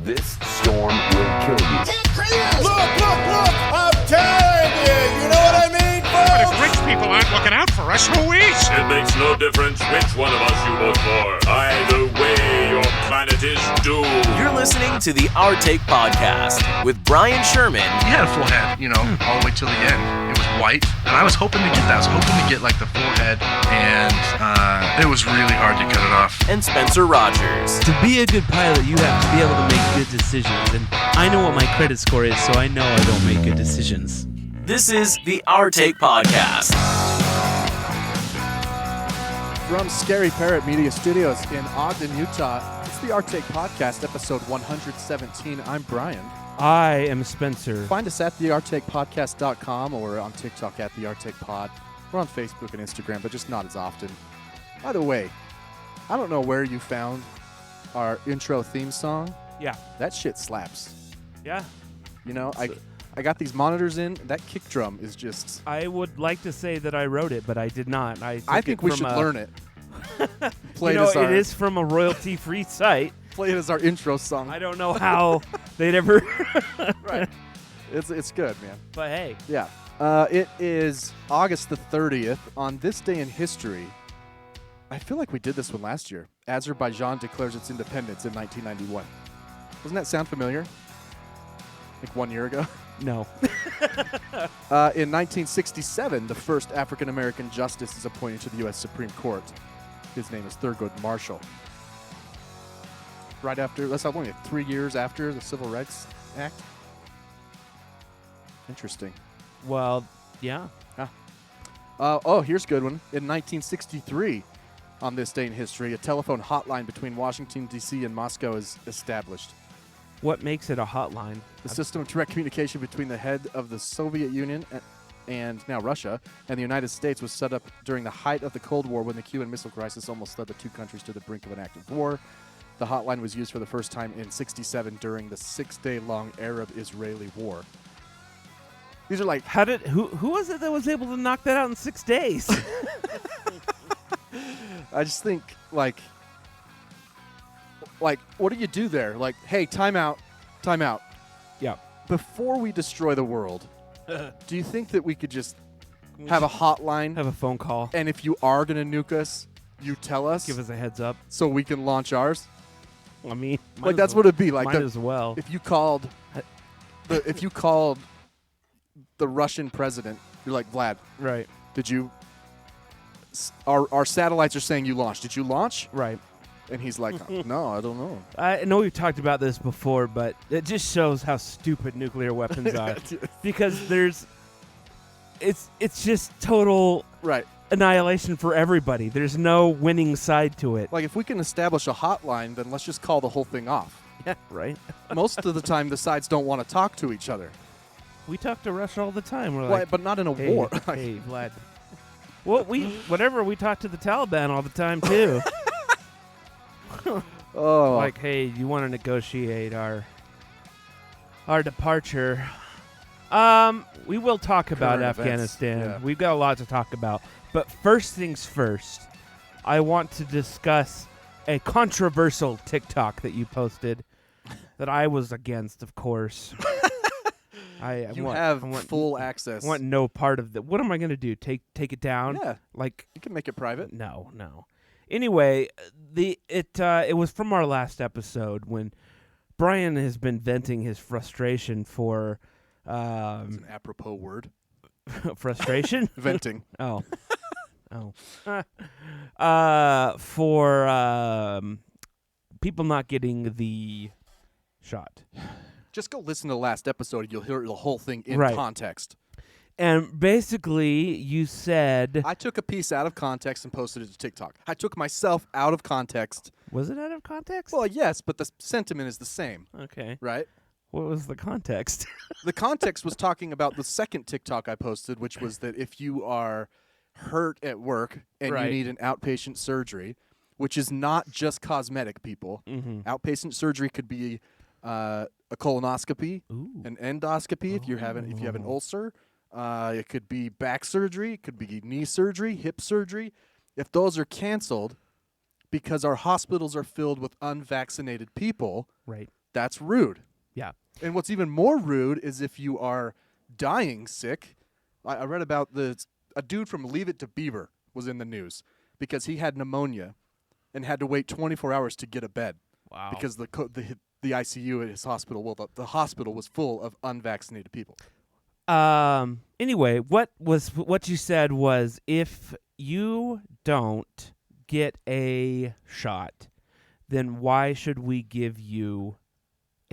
This storm will kill you. Look! I'm telling you! You know what I mean, But if folks? rich people aren't looking out for us, who is? It makes no difference which one of us you vote for. Either way, your planet is doomed. You're listening to the Our Take Podcast with Brian Sherman. He had a full head, all the way till the end. It was white, and I was hoping to get that. I was hoping to get, like, the full head, and it was really hard to cut it off. And Spencer Rogers. To be a good pilot, you have to be able to make good decisions, and I know what my credit score is, so I know I don't make good decisions. This is the Our Take Podcast. From Scary Parrot Media Studios in Ogden, Utah, it's the Our Take Podcast, episode 117. I'm Brian. I am Spencer. Find us at theourtakepodcast.com or on TikTok at theourtakepod. We're on Facebook and Instagram, but just not as often. By the way, I don't know where you found our intro theme song. Yeah. That shit slaps. Yeah. I got these monitors in. That kick drum is just... I would like to say that I wrote it, but I did not. I think we should learn it. It is from a royalty-free site. Play it as our intro song. I don't know how they'd ever... Right. It's good, man. But hey. Yeah. It is August the 30th. On this day in history, I feel like we did this one last year. Azerbaijan declares its independence in 1991. Doesn't that sound familiar? Like 1 year ago? No. In 1967, the first African-American justice is appointed to the U.S. Supreme Court. His name is Thurgood Marshall. Right after, that's only 3 years after the Civil Rights Act. Interesting. Well, yeah. Here's a good one. In 1963, on this day in history, a telephone hotline between Washington, D.C. and Moscow is established. What makes it a hotline? The system of direct communication between the head of the Soviet Union and now Russia and the United States was set up during the height of the Cold War when the Cuban Missile Crisis almost led the two countries to the brink of an active war. The hotline was used for the first time in 1967 during the 6-day-long Arab-Israeli War. These are like... Who was it that was able to knock that out in 6 days? I just think, like, what do you do there? Like, hey, time out. Yeah. Before we destroy the world, do you think that we could just have a hotline? Have a phone call. And if you are going to nuke us, you tell us? Give us a heads up. So we can launch ours? I mean, like, that's what it'd be. Like, might as well. If you called the Russian president, you're like, Vlad. Right. Did you... Our satellites are saying you launched. Did you launch? Right. And he's like, no, I don't know. I know we've talked about this before, but it just shows how stupid nuclear weapons are. Because it's just total annihilation for everybody. There's no winning side to it. Like, if we can establish a hotline, then let's just call the whole thing off. Yeah, right. Most of the time, the sides don't want to talk to each other. We talk to Russia all the time. We're but not in a war. Hey, Vlad. Well, we talk to the Taliban all the time, too. Oh. Like, hey, you want to negotiate our departure? We will talk about Current Afghanistan. events, yeah. We've got a lot to talk about. But first things first, I want to discuss a controversial TikTok that you posted that I was against, of course. You have full access. I want no part of that. What am I going to do? Take it down? Yeah. Like, you can make it private. No. Anyway, it was from our last episode when Brian has been venting his frustration for That's an apropos word. Frustration? Venting. For people not getting the shot. Just go listen to the last episode. You'll hear the whole thing in context. And basically, you said... I took a piece out of context and posted it to TikTok. I took myself out of context. Was it out of context? Well, yes, but the sentiment is the same. Okay. Right? What was the context? The context was talking about the second TikTok I posted, which was that if you are hurt at work and you need an outpatient surgery, which is not just cosmetic, people. Mm-hmm. Outpatient surgery could be a colonoscopy, an endoscopy if you have an ulcer. It could be back surgery. It could be knee surgery, hip surgery. If those are canceled because our hospitals are filled with unvaccinated people, That's rude. Yeah. And what's even more rude is if you are dying sick. I read about a dude from Leave It to Beaver was in the news because he had pneumonia and had to wait 24 hours to get a bed. Wow. Because the ICU at his hospital, well, the hospital was full of unvaccinated people. Anyway, what you said was if you don't get a shot, then why should we give you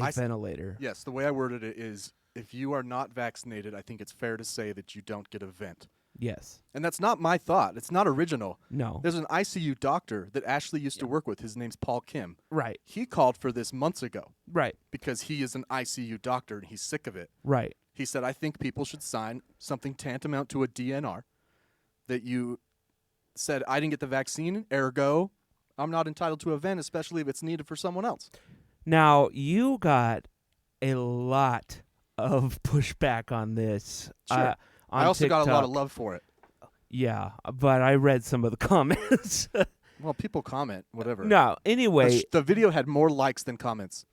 a ventilator? Yes, the way I worded it is if you are not vaccinated, I think it's fair to say that you don't get a vent. Yes. And that's not my thought. It's not original. No. There's an ICU doctor that Ashley used to work with. His name's Paul Kim. Right. He called for this months ago Right. because he is an ICU doctor and he's sick of it. Right. He said, I think people should sign something tantamount to a DNR that you said, I didn't get the vaccine, ergo, I'm not entitled to a vent, especially if it's needed for someone else. Now, you got a lot of pushback on this. Sure. On I also got a lot of TikTok. love for it. Yeah, but I read some of the comments. Well, people comment, whatever. No, anyway, The video had more likes than comments.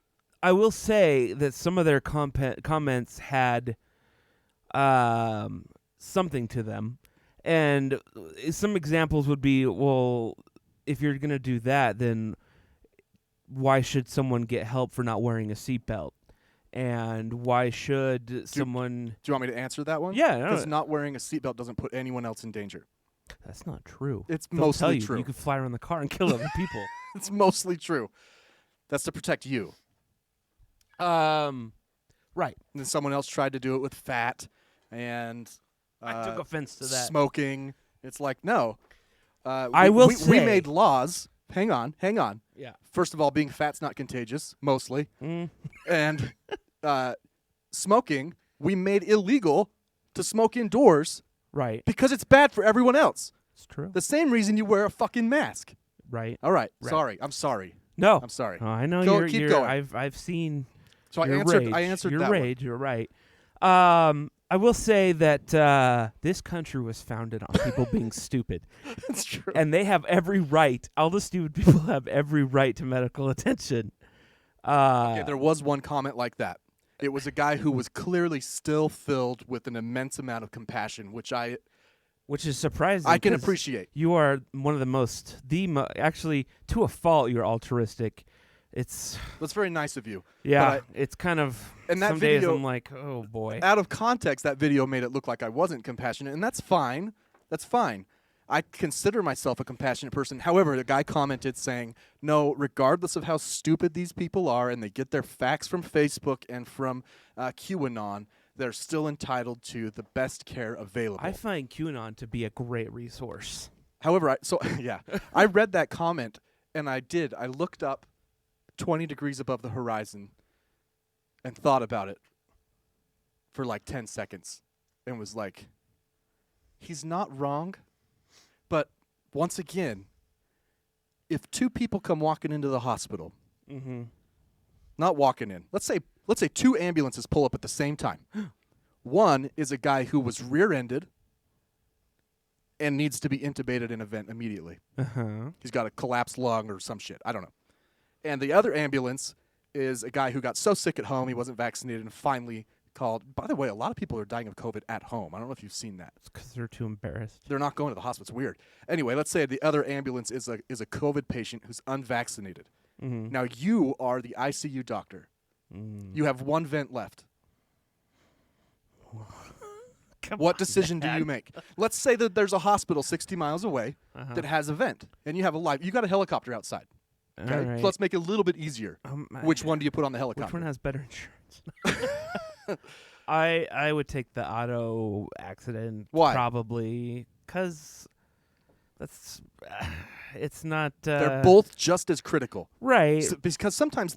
I will say that some of their comments had something to them. And some examples would be, well, if you're going to do that, then why should someone get help for not wearing a seatbelt? And why should someone... Do you want me to answer that one? Yeah. Because not wearing a seatbelt doesn't put anyone else in danger. That's not true. It's They'll mostly tell you, true. You could fly around the car and kill other people. It's mostly true. That's to protect you. Right. And then someone else tried to do it with fat and I took offense to that. smoking. It's like, no. will say... We made laws. Hang on. Yeah. First of all, being fat's not contagious, mostly. Mm. And smoking, we made illegal to smoke indoors Right. because it's bad for everyone else. It's true. The same reason you wear a fucking mask. Right. All right. Right. Sorry. I'm sorry. No. I'm sorry. Oh, I know Go- you're. keep you're going. I've seen. So your I answered your that one. rage. You're right. I will say that this country was founded on people being stupid, That's true. and they have every right. All the stupid people have every right to medical attention. Okay, there was one comment like that. It was a guy who was clearly still filled with an immense amount of compassion, which which is surprising. I can 'cause appreciate. You are one of the most, actually, to a fault, you're altruistic. It's That's very nice of you. yeah. But It's kind of And that some days video- I'm like, oh boy. out of context, that video made it look like I wasn't compassionate, and that's fine. That's fine. I consider myself a compassionate person. However, the guy commented saying, no, regardless of how stupid these people are and they get their facts from Facebook and from QAnon, they're still entitled to the best care available. I find QAnon to be a great resource. However, I read that comment, and I looked up 20 degrees above the horizon and thought about it for like 10 seconds and was like, he's not wrong. But once again, if two people come walking into the hospital, not walking in, let's say two ambulances pull up at the same time. One is a guy who was rear-ended and needs to be intubated in a vent immediately. He's got a collapsed lung or some shit. I don't know. And the other ambulance is a guy who got so sick at home he wasn't vaccinated and finally called. By the way, a lot of people are dying of COVID at home. I don't know if you've seen that. It's because they're too embarrassed. They're not going to the hospital. It's weird. Anyway, let's say the other ambulance is a COVID patient who's unvaccinated. Now you are the ICU doctor. You have one vent left. What decision do you make? Let's say that there's a hospital 60 miles away that has a vent, and you have you got a helicopter outside. Okay, All right. so let's make it a little bit easier. Which one do you put on the helicopter? Which one has better insurance? I would take the auto accident. Why? Probably because that's it's not. They're both just as critical. right. Because sometimes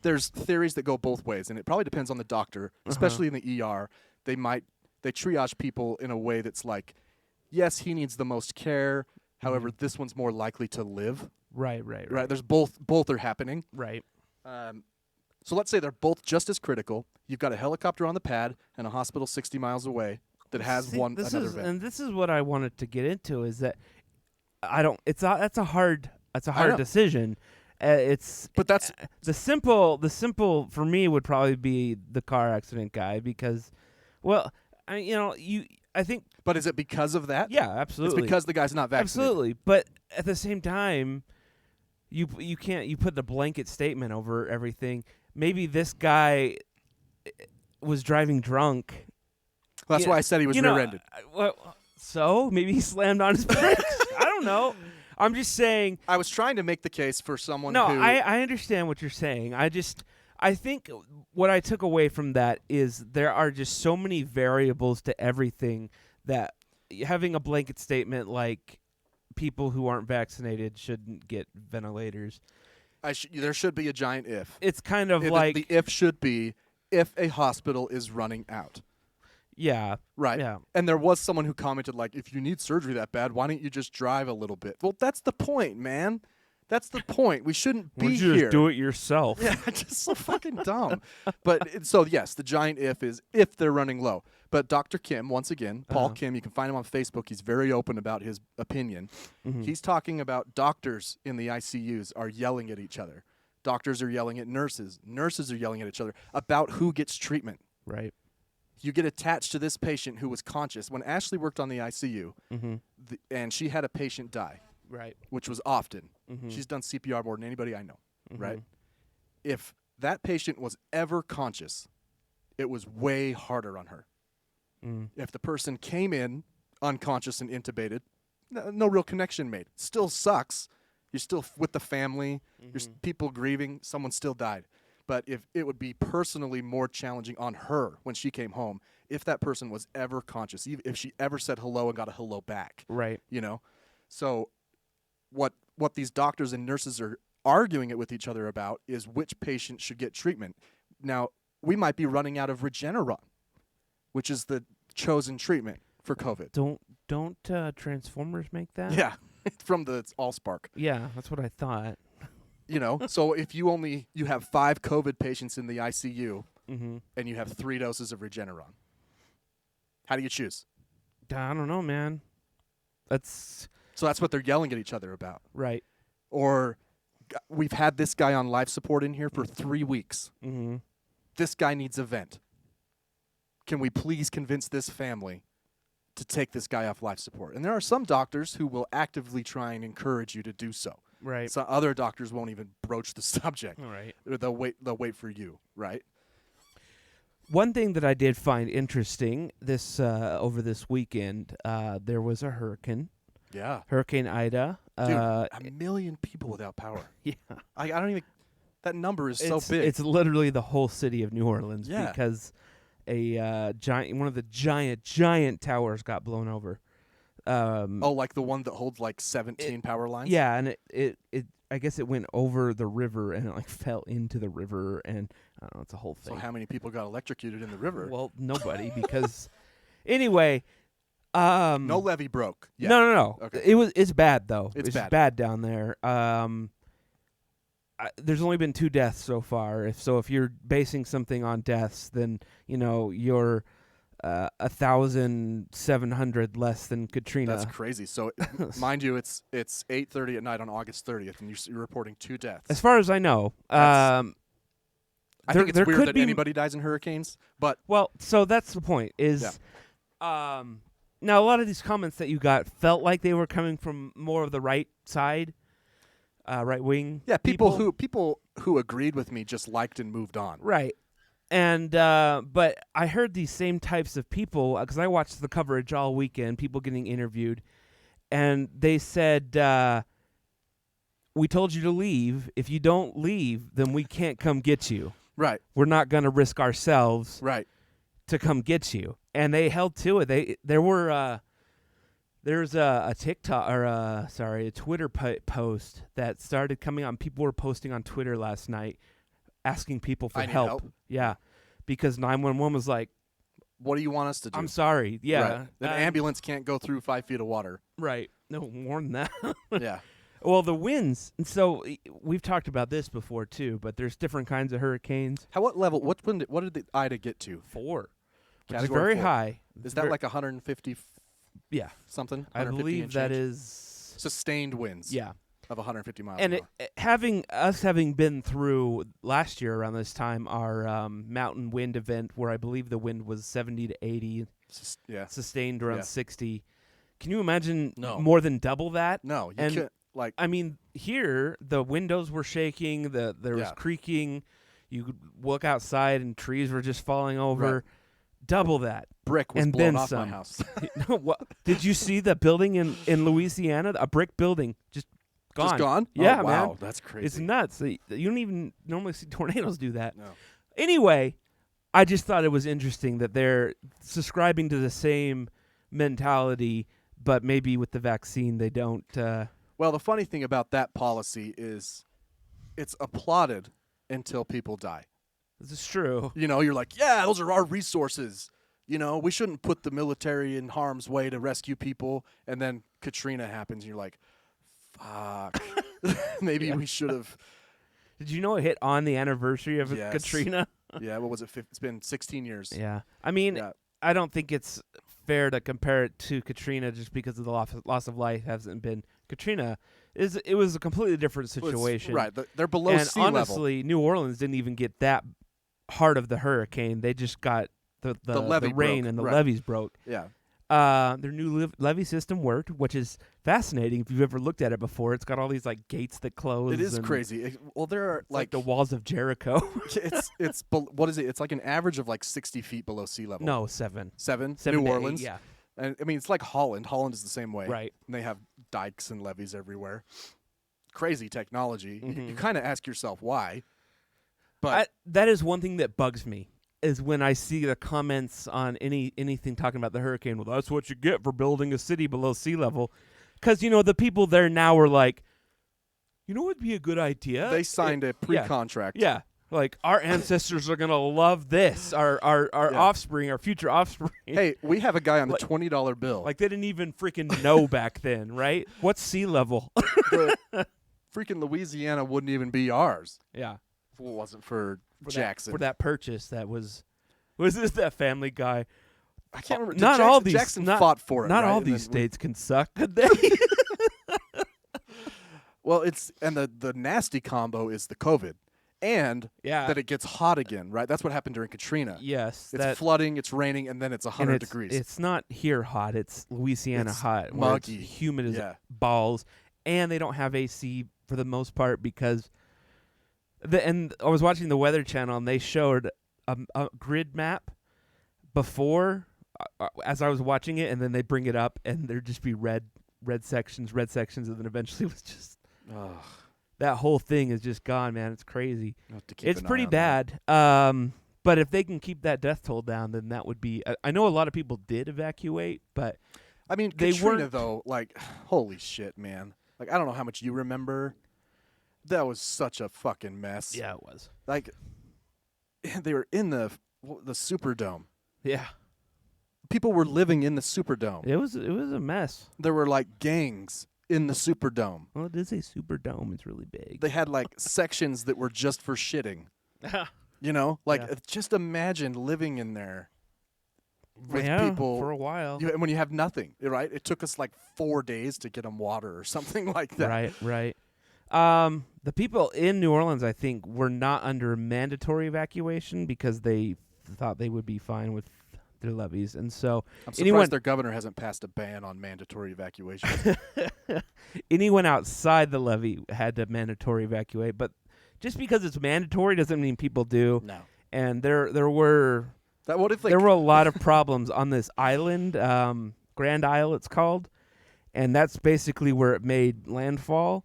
there's theories that go both ways, and it probably depends on the doctor, especially in the ER. They triage people in a way that's like, yes, he needs the most care. However, this one's more likely to live. Right. There's both are happening. Right. So let's say they're both just as critical. You've got a helicopter on the pad and a hospital 60 miles away that has See, another vent. And this is what I wanted to get into is that I don't. That's a hard know. decision, But that's the simple for me would probably be the car accident guy because, well, I think. But is it because of that? Yeah, absolutely. It's because the guy's not vaccinated. Absolutely, but at the same time, you put the blanket statement over everything. Maybe this guy was driving drunk. Well, that's why I said he was rear-ended. So maybe he slammed on his brakes. I don't know. I'm just saying. I was trying to make the case for someone No, who... I understand what you're saying. I think what I took away from that is there are just so many variables to everything that having a blanket statement like people who aren't vaccinated shouldn't get ventilators. There should be a giant if. It's kind of The if should be if a hospital is running out. Yeah. Right. Yeah. And there was someone who commented, like, if you need surgery that bad, why don't you just drive a little bit? Well, that's the point, man. That's the point. We shouldn't be here. Just do it yourself. Yeah, just so fucking dumb. But so, yes, the giant if is if they're running low. But Dr. Kim, once again, Paul Kim, you can find him on Facebook. He's very open about his opinion. Mm-hmm. He's talking about doctors in the ICUs are yelling at each other. Doctors are yelling at nurses. Nurses are yelling at each other about who gets treatment. Right. You get attached to this patient who was conscious. When Ashley worked on the ICU, and she had a patient die, Right. which was often. Mm-hmm. She's done CPR more than anybody I know, right? If that patient was ever conscious, it was way harder on her. If the person came in unconscious and intubated, no real connection made. Still sucks. You're still with the family. There's people grieving. Someone still died. But if it would be personally more challenging on her when she came home, if that person was ever conscious, even if she ever said hello and got a hello back. Right. You know? So what these doctors and nurses are arguing it with each other about is which patient should get treatment. Now, we might be running out of Regeneron, which is the chosen treatment for COVID. Don't Transformers make that? Yeah, from the Allspark. Yeah, that's what I thought. You know, so if you have 5 COVID patients in the ICU and you have 3 doses of Regeneron, how do you choose? I don't know, man. So that's what they're yelling at each other about. Right. Or we've had this guy on life support in here for 3 weeks. This guy needs a vent. Can we please convince this family to take this guy off life support? And there are some doctors who will actively try and encourage you to do so. Right. So other doctors won't even broach the subject. Right. Or they'll wait for you, right? One thing that I did find interesting over this weekend, there was a hurricane. Yeah. Hurricane Ida. Dude, 1 million people without power. Yeah. I don't even. That number is so big. It's literally the whole city of New Orleans because one of the giant towers got blown over. Like the one that holds like 17 power lines? Yeah, and it I guess it went over the river and it like fell into the river and I don't know, it's a whole thing. So how many people got electrocuted in the river? Well, nobody because anyway, no levee broke. Yeah. No. Okay. It's bad though. It's bad down there. There's only been 2 deaths so far. If you're basing something on deaths, then you're 1,700 less than Katrina. That's crazy. So, mind you, it's 8:30 at night on August 30th, and you're reporting 2 deaths. As far as I know, I think it's weird that be anybody dies in hurricanes, but so that's the point. Now a lot of these comments that you got felt like they were coming from more of the right side, right wing. Yeah, people who agreed with me just liked and moved on. Right. And but I heard these same types of people because I watched the coverage all weekend, people getting interviewed, and they said, we told you to leave. If you don't leave, then we can't come get you. Right. We're not going to risk ourselves to come get you. And they held to it. There's a TikTok or a Twitter post that started coming on. People were posting on Twitter last night asking people for help. Yeah, because 911 was like, "What do you want us to do?" I'm sorry. Yeah, right. An ambulance can't go through 5 feet of water. Right. No, more than that. Yeah. Well, the winds. And so we've talked about this before too, but there's different kinds of hurricanes. What level? What did the Ida get to? 4. Which Category is very 4. high. Is that like 150? Yeah. Something. I believe that is sustained winds. Yeah. of 150 miles And an hour. having been through last year around this time our mountain wind event where I believe the wind was 70 to 80, Yeah. sustained around Yeah. 60. Can you imagine No. more than double that? No, you And can't. Like, I mean, here the windows were shaking, there was Yeah. creaking. You could look outside and trees were just falling over. Right. Double that. brick was and blown then off my some. house. No, what? Did you see the building in Louisiana? A brick building just gone. Just gone? Yeah, oh, wow, man. that's crazy. It's nuts. You don't even normally see tornadoes do that. No. Anyway, I just thought it was interesting that they're subscribing to the same mentality, but maybe with the vaccine they don't. Well, the funny thing about that policy is it's applauded until people die. This is true. You know, you're like, yeah, those are our resources. You know, we shouldn't put the military in harm's way to rescue people. And then Katrina happens, and you're like, fuck. Maybe we should have. Did you know it hit on the anniversary of Yes. Katrina? Yeah, what was it? It's been 16 years. Yeah. I mean, Yeah. I don't think it's fair to compare it to Katrina just because of the loss of life hasn't been Katrina. It was a completely different Well, it's- situation. Right. They're below and sea level. honestly, New Orleans didn't even get that hard of the hurricane. They just got the levee rain broke, and the right. levees broke. Yeah. Their new levee system worked, which is fascinating if you've ever looked at it before. It's got all these like gates that close. It is and crazy. Well, there are it's like like the walls of Jericho. what is it? It's like an average of like 60 feet below sea level. No, 7. 7? 7 New to 8, Orleans? yeah. And I mean, it's like Holland. Holland is the same way. Right. And they have dikes and levees everywhere. Crazy technology. Mm-hmm. You kind of ask yourself why. But That is one thing that bugs me is when I see the comments on anything talking about the hurricane. Well, that's what you get for building a city below sea level. Because, the people there now are like, what would be a good idea? they signed a pre-contract. Yeah. Like, our ancestors are going to love this. Our offspring, our future offspring. Hey, we have a guy on the $20 bill. Like, they didn't even freaking know back then, right? What's sea level? Freaking Louisiana wouldn't even be ours Yeah. if it wasn't for Jackson. For that purchase that was this that Family Guy? I can't remember. Did Not all these Jackson fought for it. Not right? all And these then states can suck, could they? Well, the nasty combo is the COVID, and Yeah. that it gets hot again. Right. That's what happened during Katrina. Yes, It's flooding. It's raining, and then it's 100 degrees. It's not here hot. It's Louisiana It's hot. where muggy. It's humid as Yeah. balls, and they don't have AC for the most part because. And I was watching the Weather Channel, and they showed a grid map before, as I was watching it, and then they bring it up, and there'd just be red sections, and then eventually it was just Ugh. that whole thing is just gone, man. It's crazy. I'll have to keep It's an eye pretty on that. bad. But if they can keep that death toll down, then that would be. I know a lot of people did evacuate, but I mean, they Katrina weren't- though, like, holy shit, man. Like, I don't know how much you remember. That was such a fucking mess. yeah, it was. Like, they were in the Superdome. Yeah, People were living in the Superdome. it was a mess. There were like gangs in the Superdome. Well, it is a super dome. It's really big. They had like sections that were just for shitting. You know, like Yeah. just imagine living in there with yeah, people for a while. when you have nothing, right? It took us like 4 days to get them water or something like that. Right. The people in New Orleans, I think, were not under mandatory evacuation because they thought they would be fine with their levies, and so I'm surprised anyone their governor hasn't passed a ban on mandatory evacuation. anyone outside the levee had to mandatory evacuate. But just because it's mandatory doesn't mean people do. No. And there were What if there were a lot of problems on this island, Grand Isle it's called, and that's basically where it made landfall.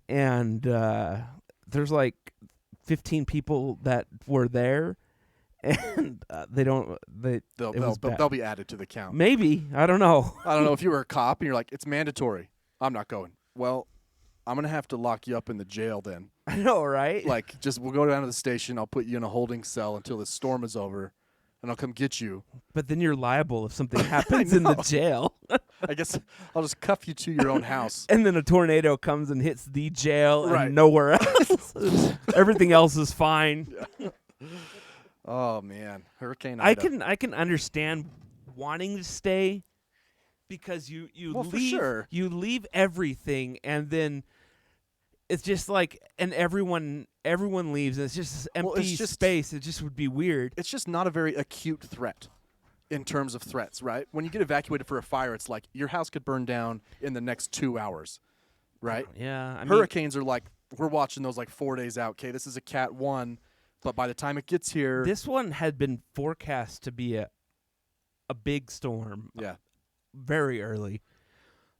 And there's like 15 people that were there, and they'll bad. they'll be added to the count? Maybe, I don't know. I don't know if you were a cop and you're like, it's mandatory. I'm not going. Well, I'm gonna have to lock you up in the jail then. I know, right? Like, we'll go down to the station. I'll put you in a holding cell until the storm is over, and I'll come get you. But then you're liable if something happens in the know. jail. I guess I'll just cuff you to your own house. And then a tornado comes and hits the jail Right. and nowhere else. Everything else is fine. Oh man, Hurricane I Ida. can understand wanting to stay because you Well, for leave sure. you leave everything and then it's just like, and everyone leaves, and it's just this empty space. It just would be weird. It's just not a very acute threat in terms of threats, right? When you get evacuated for a fire, it's like your house could burn down in the next 2 hours, right? Yeah. I mean, hurricanes are like, we're watching those like 4 days out. Okay, this is a Cat 1, but by the time it gets here, this one had been forecast to be a big storm. Yeah. Very early.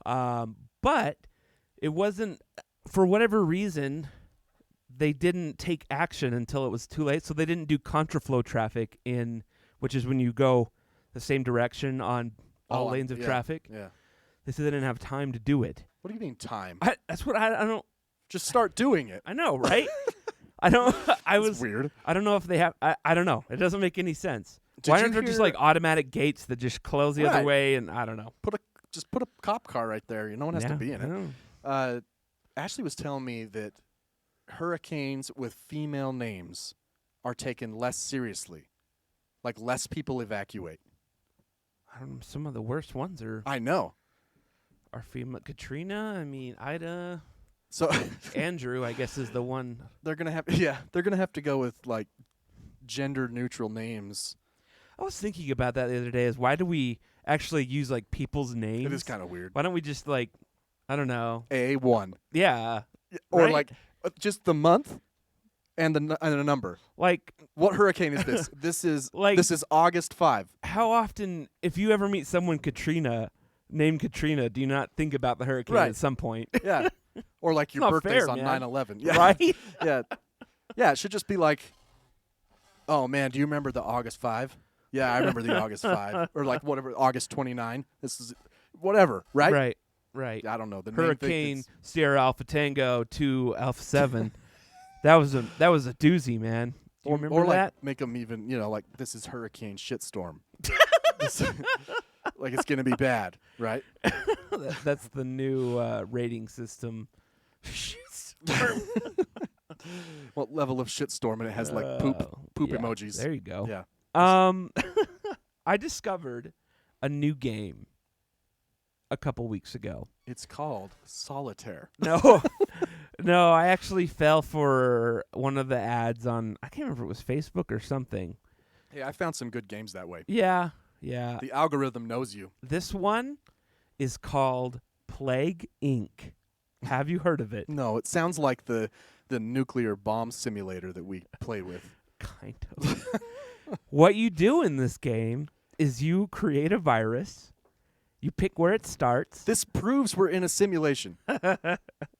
But it wasn't, for whatever reason, they didn't take action until it was too late. So they didn't do contraflow traffic which is when you go the same direction on all lanes of traffic. Yeah. They said they didn't have time to do it. What do you mean time? That's what I don't. Just start doing it. I know, right? I don't. It's weird. I don't know if they have. I don't know. It doesn't make any sense. Why aren't there just like automatic gates that just close the other way? And I don't know. Just put a cop car right there. No one has to be in I it. know. Ashley was telling me that hurricanes with female names are taken less seriously. Like less people evacuate. I don't know. Some of the worst ones are female. Katrina. I mean, Ida. So Andrew, I guess, is the one. They're gonna have to go with like gender neutral names. I was thinking about that the other day. Is why do we actually use like people's names? It is kind of weird. Why don't we just like, I don't know, A1? Yeah. Or right? like just the month and a number. Like, what hurricane is this? This is August 5. How often, if you ever meet someone named Katrina, do you not think about the hurricane at some point? Yeah. Or like your birthday's on 9/11. Yeah. Right? Yeah. Yeah, it should just be like, oh man, do you remember the August 5? Yeah, I remember the August 5. Or like whatever, August 29. This is whatever, right? Right. I don't know. The Hurricane Sierra Alpha Tango 2 Alpha 7. that was a doozy, man. Do you remember like that? Make them even, like this is Hurricane Shitstorm. Like it's gonna be bad, right? That's the new rating system. Shitstorm. What level of shitstorm? And it has like poop emojis. There you go. Yeah. I discovered a new game a couple weeks ago. It's called Solitaire. No, I actually fell for one of the ads on, I can't remember if it was Facebook or something. Hey, I found some good games that way. Yeah. The algorithm knows you. This one is called Plague Inc. Have you heard of it? No, it sounds like the nuclear bomb simulator that we play with. Kind of. What you do in this game is you create a virus. You pick where it starts. This proves we're in a simulation.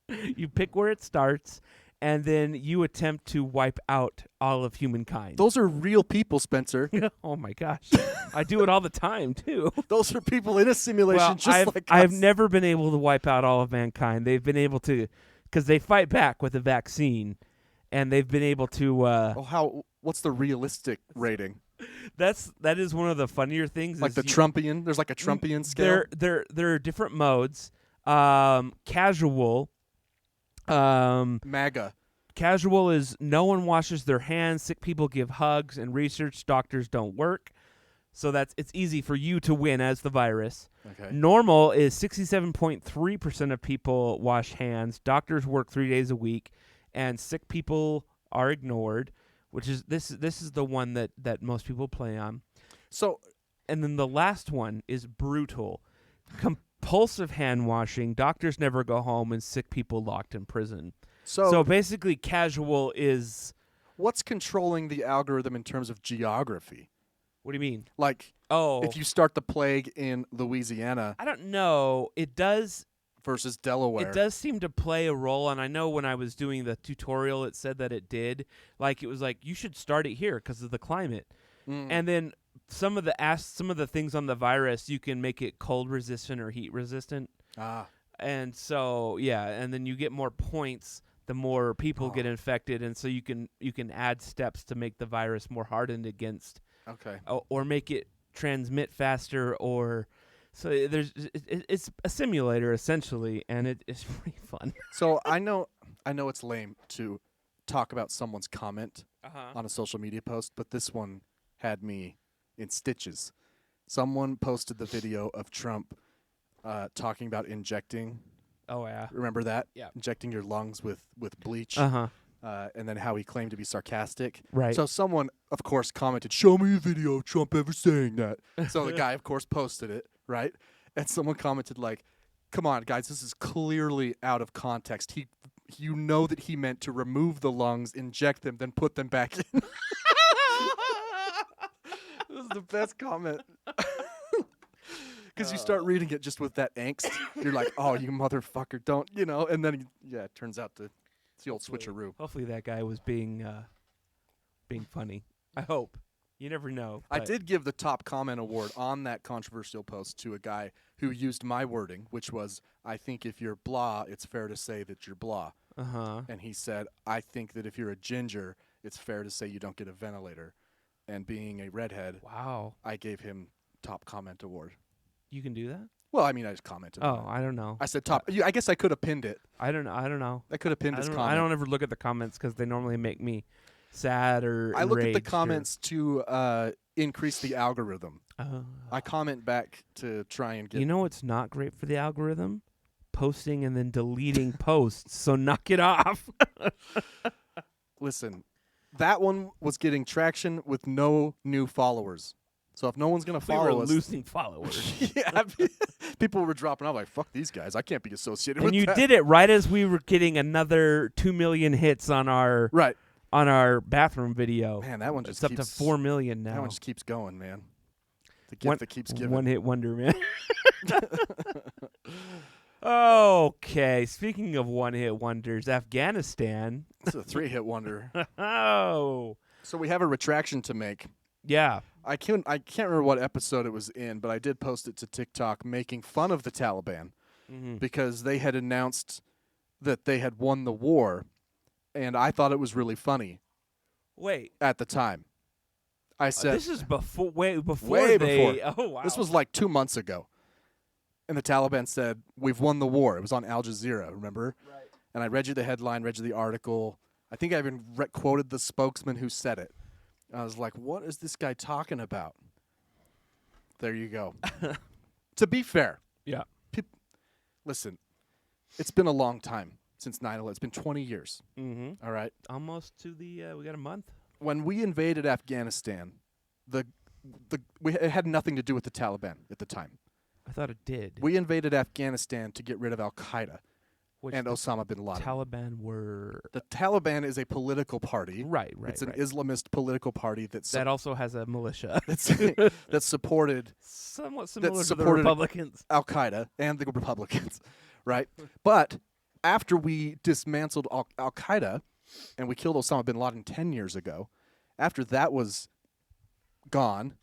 You pick where it starts, and then you attempt to wipe out all of humankind. Those are real people, Spencer. Oh my gosh. I do it all the time, too. Those are people in a simulation like us. I've never been able to wipe out all of mankind. They've been able to, because they fight back with a vaccine, and they've been able to... What's the realistic rating? That is one of the funnier things. Like the Trumpian? There's like a Trumpian scale? There are different modes. Casual. MAGA. Casual is no one washes their hands, sick people give hugs, and research doctors don't work. So it's easy for you to win as the virus. Okay. Normal is 67.3% of people wash hands. Doctors work 3 days a week, and sick people are ignored. Which is this is the one that most people play on. So, and then the last one is brutal. Compulsive hand washing. Doctors never go home, and sick people locked in prison. So basically, casual is... What's controlling the algorithm in terms of geography? What do you mean? Like, if you start the plague in Louisiana... I don't know. It does... Versus Delaware. It does seem to play a role, and I know when I was doing the tutorial, it said that it did. Like, it was like, you should start it here because of the climate. And then some of the things on the virus, you can make it cold resistant or heat resistant. And so, yeah, and then you get more points the more people get infected, and so you can add steps to make the virus more hardened against. Okay. Or make it transmit faster, or so it's a simulator essentially, and it's pretty fun. So I know it's lame to talk about someone's comment on a social media post, but this one had me in stitches. Someone posted the video of Trump talking about injecting Oh yeah. Remember that? Yeah. Injecting your lungs with bleach. Uh-huh. And then how he claimed to be sarcastic. Right. So someone, of course, commented, "Show me a video of Trump ever saying that." So the guy, of course, posted it, right? And someone commented like, "Come on, guys, this is clearly out of context. You know that he meant to remove the lungs, inject them, then put them back in." This is the best comment. Because you start reading it just with that angst. You're like, "Oh, you motherfucker, don't," and then, it turns out it's the old switcheroo. Hopefully that guy was being funny. I hope. You never know. I did give the top comment award on that controversial post to a guy who used my wording, which was, "I think if you're blah, it's fair to say that you're blah." Uh-huh. And he said, "I think that if you're a ginger, it's fair to say you don't get a ventilator." And being a redhead, Wow. I gave him top comment award. You can do that? Well, I mean, I just commented. on Oh, it. I don't know. I said top. I guess I could have pinned it. I don't know. I could have pinned his comment. I don't ever look at the comments because they normally make me sad or I look at the enraged comments to increase the algorithm. or, I comment back to try and get. You know what's not great for the algorithm? Posting and then deleting posts. So knock it off. Listen, that one was getting traction with no new followers. So if no one's gonna We were follow us, losing followers. yeah, people were dropping out like, "Fuck these guys! I can't be associated And with you that." did it right as we were getting another 2 million hits on our Right. bathroom video. Man, that one It's just up to keeps, 4 million now. That one just keeps going, man. The gift that keeps giving. One hit wonder, man. Okay, speaking of one hit wonders, Afghanistan. It's a 3-hit wonder. Oh, So we have a retraction to make. yeah. I can't remember what episode it was in, but I did post it to TikTok making fun of the Taliban because they had announced that they had won the war, and I thought it was really funny Wait, at the time. I said this is way before way they. before. Oh wow, This was like 2 months ago. And the Taliban said, "We've won the war." It was on Al Jazeera, remember? Right. And I read you the headline, read you the article. I think I even quoted the spokesman who said it. I was like, what is this guy talking about? There you go. To be fair, yeah. listen, it's been a long time since 9/11. It's been 20 years. Mm-hmm. All right? Almost to the. We got a month. When we invaded Afghanistan, it had nothing to do with the Taliban at the time. I thought it did. We invaded Afghanistan to get rid of Al-Qaeda Which and the Osama bin Laden. Taliban were The Taliban is a political party. right. It's an right. Islamist political party that also has a militia. that supported Somewhat similar to the supported- Republicans. Al-Qaeda and the Republicans, right? But after we dismantled Al-Qaeda and we killed Osama bin Laden 10 years ago, after that was gone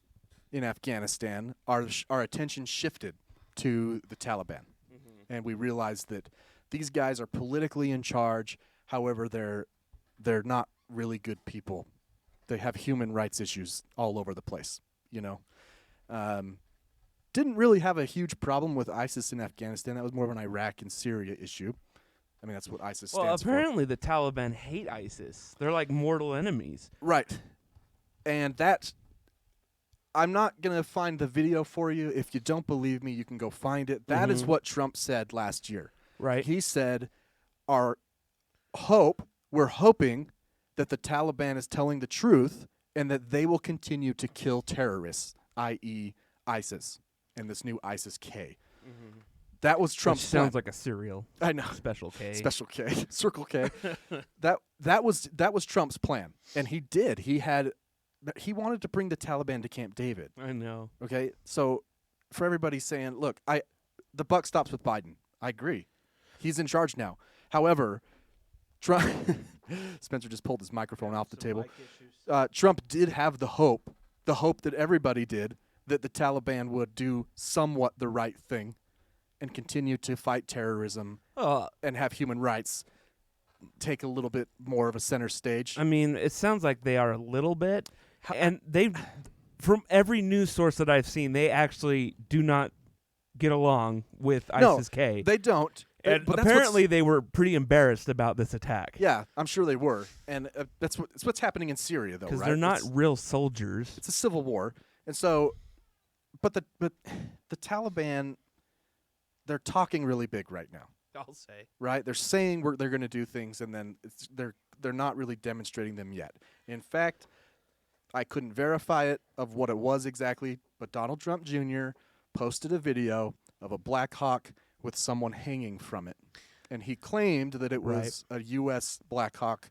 in Afghanistan, our attention shifted to the Taliban. And we realized that these guys are politically in charge. However, they're not really good people. They have human rights issues all over the place, Didn't really have a huge problem with ISIS in Afghanistan. That was more of an Iraq and Syria issue. I mean, that's what ISIS Well, stands apparently the Taliban hate ISIS. They're like mortal enemies. for. Right. And that, I'm not going to find the video for you. If you don't believe me, you can go find it. That is what Trump said last year. Right. He said, we're hoping that the Taliban is telling the truth and that they will continue to kill terrorists, i.e. ISIS, and this new ISIS-K. That was Trump's Which sounds plan. like a cereal. I know. Special K. Special K. Circle K. That was Trump's plan. And he did. He wanted to bring the Taliban to Camp David. I know. Okay? So for everybody saying, look, the buck stops with Biden. I agree. He's in charge now. However, Trump Spencer just pulled his microphone off the table. Trump did have the hope that everybody did, that the Taliban would do somewhat the right thing and continue to fight terrorism and have human rights take a little bit more of a center stage. I mean, it sounds like they are a little bit. And they, from every news source that I've seen, they actually do not get along with ISIS-K. No, they don't. And but apparently they were pretty embarrassed about this attack. Yeah, I'm sure they were. And it's what's happening in Syria, though, right? Because they're not real soldiers. It's a civil war. And so, but the Taliban, they're talking really big right now. I'll say. right? They're saying they're going to do things, and then they're not really demonstrating them yet. In fact, I couldn't verify it of what it was exactly, but Donald Trump Jr. posted a video of a Black Hawk with someone hanging from it, and he claimed that it was a U.S. Black Hawk,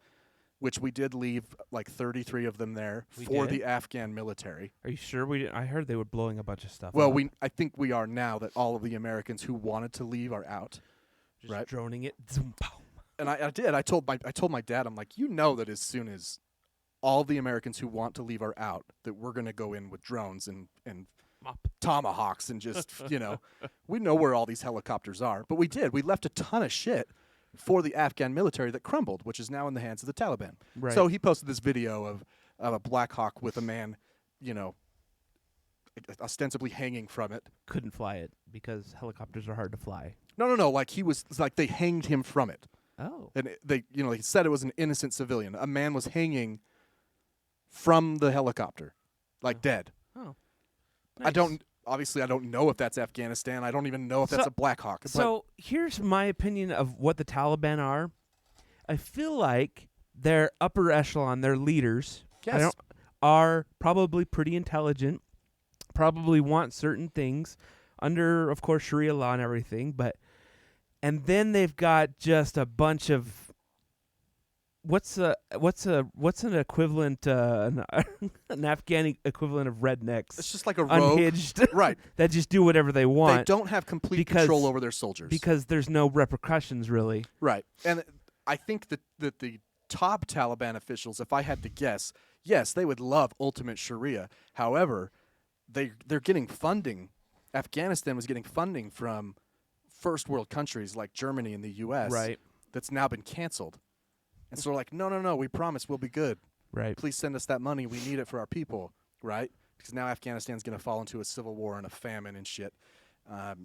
which we did leave like 33 of them there for the Afghan military. Are you sure I heard they were blowing a bunch of stuff. Well, up. I think we are now that all of the Americans who wanted to leave are out. Just right. droning it. Zoom, pow. And I did. I told my dad, I'm like, you know that as soon as all the Americans who want to leave are out, that we're going to go in with drones and tomahawks and just, we know where all these helicopters are. But we did. We left a ton of shit for the Afghan military that crumbled, which is now in the hands of the Taliban. Right. So he posted this video of a Black Hawk with a man, ostensibly hanging from it. Couldn't fly it because helicopters are hard to fly. No. Like it's like they hanged him from it. Oh. And they said it was an innocent civilian. A man was hanging from the helicopter, like dead. Oh. Nice. I don't know if that's Afghanistan. I don't even know if that's a Black Hawk. So here's my opinion of what the Taliban are. I feel like their upper echelon, their leaders, are probably pretty intelligent, probably want certain things under, of course, Sharia law and everything, and then they've got just a bunch of what's an equivalent an Afghani equivalent of rednecks? It's just like a rogue, unhinged, right? That just do whatever they want. They don't have complete control over their soldiers because there's no repercussions really. Right, and I think that the top Taliban officials, if I had to guess, yes, they would love ultimate Sharia. However, they're getting funding. Afghanistan was getting funding from first world countries like Germany and the U.S. Right. That's now been canceled. And so they're like, no, we promise we'll be good. Right. Please send us that money. We need it for our people, right? Because now Afghanistan's going to fall into a civil war and a famine and shit. But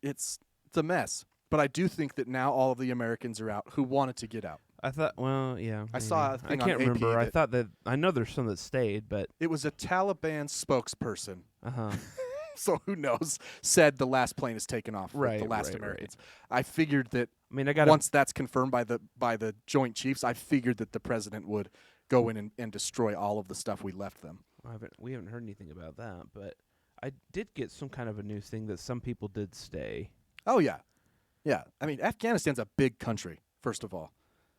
it's a mess. But I do think that now all of the Americans are out who wanted to get out. I thought, well, yeah. I saw a thing on I can't AP remember. I that- thought that I know there's some that stayed, but It was a Taliban spokesperson. uh-huh. So who knows? Said the last plane is taken off with the Right, last right, Americans. I figured that I mean, I got once that's confirmed by the Joint Chiefs, I figured that the president would go in and destroy all of the stuff we left them. we haven't heard anything about that, but I did get some kind of a news thing that some people did stay. Oh yeah, yeah. I mean, Afghanistan's a big country. First of all,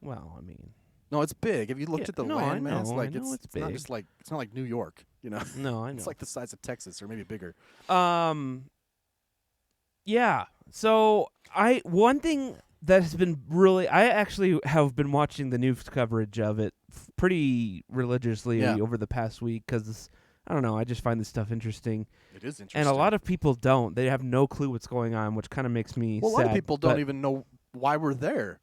Well, I mean, no, it's big. Have you looked at the no, I landmass? know, Like I know it's it's not big. just like it's not like New York. no, I know. It's like the size of Texas or maybe bigger. Yeah. So one thing that has been really, I actually have been watching the news coverage of it pretty religiously over the past week because I don't know, I just find this stuff interesting. It is interesting. And a lot of people don't. They have no clue what's going on, which kind of makes me sad. a lot of people don't even know why we're there.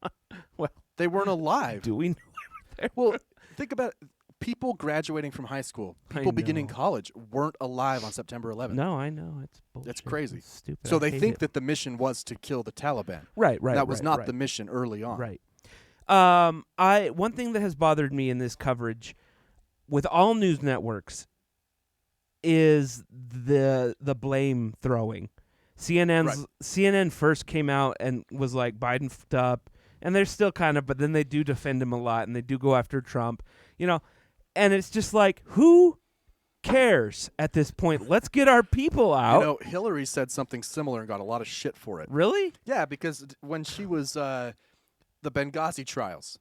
Well, they weren't alive. do we know why we're there? Well, think about it. People graduating from high school, people beginning college, weren't alive on September 11th. No, I know. It's bullshit. That's crazy. It's stupid. So I they hate think it. that the mission was to kill the Taliban. Right. That was not right. the mission early on. Right. One thing that has bothered me in this coverage with all news networks is the blame throwing. CNN first came out and was like Biden f***ed up, and they're still kind of, but then they do defend him a lot and they do go after Trump, and it's just like, who cares at this point? Let's get our people out. Hillary said something similar and got a lot of shit for it. Really? Yeah, because when she was the Benghazi trials,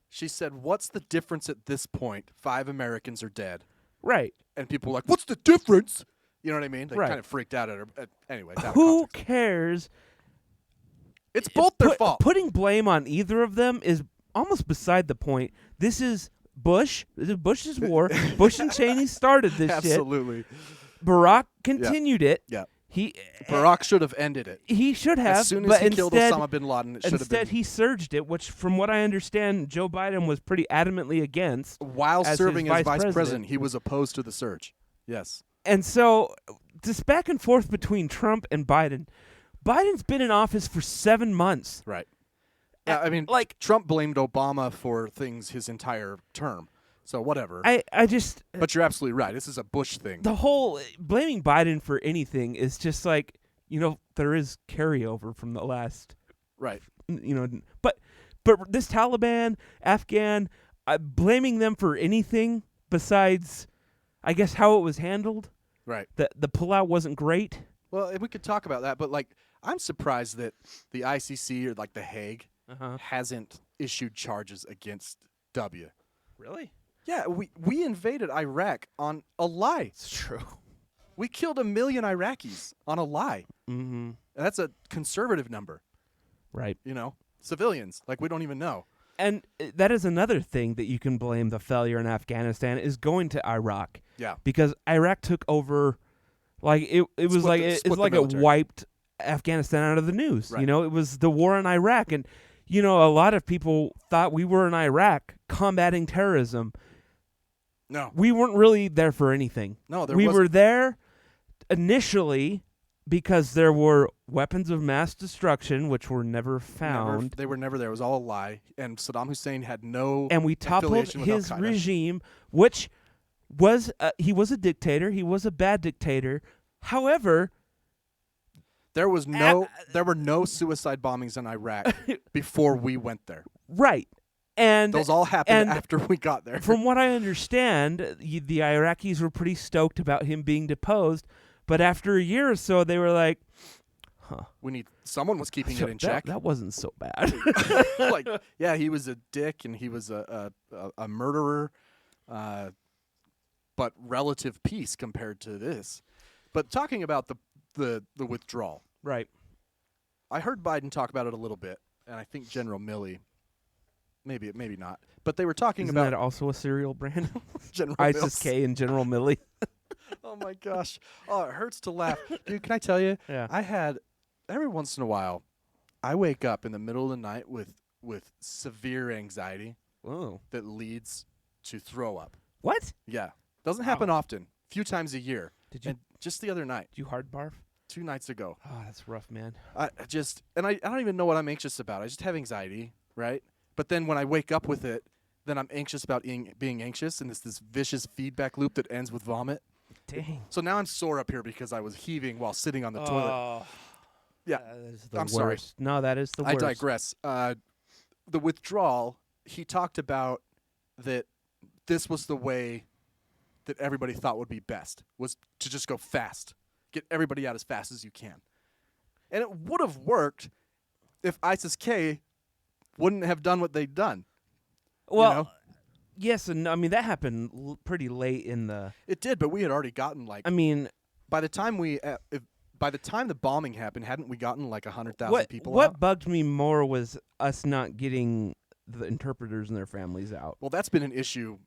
she said, "What's the difference at this point? 5 Americans are dead." Right. And people were like, "What's the difference?" You know what I mean? They Right. kind of freaked out at her. Anyway, it's out of Who context. cares? It's both their fault. Putting blame on either of them is almost beside the point. This is Bush. This is Bush's war. Bush and Cheney started this shit. Absolutely. Barack continued it. Yeah. Barack should have ended it. He should have. As soon as but he killed Osama bin Laden, it should have been. Instead, he surged it, which, from what I understand, Joe Biden was pretty adamantly against. While as serving his as vice president, president, he was opposed to the surge. Yes. And so, this back and forth between Trump and Biden. Biden's been in office for 7 months. Right. Yeah, I mean, Trump blamed Obama for things his entire term. So whatever. I just. But you're absolutely right. This is a Bush thing. The whole blaming Biden for anything is just like, there is carryover from the last Right. But this Taliban, Afghan, blaming them for anything besides, I guess, how it was handled. Right. The pullout wasn't great. Well, we could talk about that, but like, I'm surprised that the ICC or like the Hague hasn't issued charges against W. Really? Yeah, we invaded Iraq on a lie. It's true. We killed 1 million Iraqis on a lie. Mm-hmm. That's a conservative number. Right. Civilians, like, we don't even know. And that is another thing that you can blame the failure in Afghanistan is going to Iraq. Yeah. Because Iraq took over, like it was like it's like it wiped Afghanistan out of the news. Right. It was the war in Iraq, and a lot of people thought we were in Iraq combating terrorism. No. We weren't really there for anything. No, we were there initially because there were weapons of mass destruction, which were never found. They were never there. It was all a lie. And Saddam Hussein had no and we toppled affiliation with his Al-Qaeda. regime, which was he was a dictator. He was a bad dictator. However, there were no suicide bombings in Iraq before we went there. right. And those all happened after we got there. From what I understand, the Iraqis were pretty stoked about him being deposed, but after a year or so, they were like, "Huh, someone was keeping it in check." That wasn't so bad. Like, yeah, he was a dick and he was a murderer, but relative peace compared to this. But talking about the withdrawal, right? I heard Biden talk about it a little bit, and I think General Milley. Maybe not. But they were talking Isn't about that also a cereal brand? General ISIS Mills. K and General Milley. Oh my gosh. Oh, it hurts to laugh. Dude, can I tell you? Yeah. I had every once in a while I wake up in the middle of the night with severe anxiety Whoa. that leads to throw up. What? Yeah. Doesn't happen often. A few times a year. Did you And just the other night, did you hard barf? 2 nights ago. Oh, that's rough, man. I don't even know what I'm anxious about. I just have anxiety, right? But then when I wake up with it, then I'm anxious about being anxious, and it's this vicious feedback loop that ends with vomit. Dang. So now I'm sore up here because I was heaving while sitting on the toilet. Oh, Yeah, that is the I'm worst. sorry. No, that is the I worst. digress. The withdrawal, he talked about that this was the way that everybody thought would be best, was to just go fast. Get everybody out as fast as you can. And it would have worked if ISIS-K wouldn't have done what they'd done. Well, yes, and I mean that happened pretty late in the. It did, but we had already gotten like. I mean, by the time by the time the bombing happened, hadn't we gotten like 100,000 people what out? bugged me more was us not getting the interpreters and their families out. Well, that's been an issue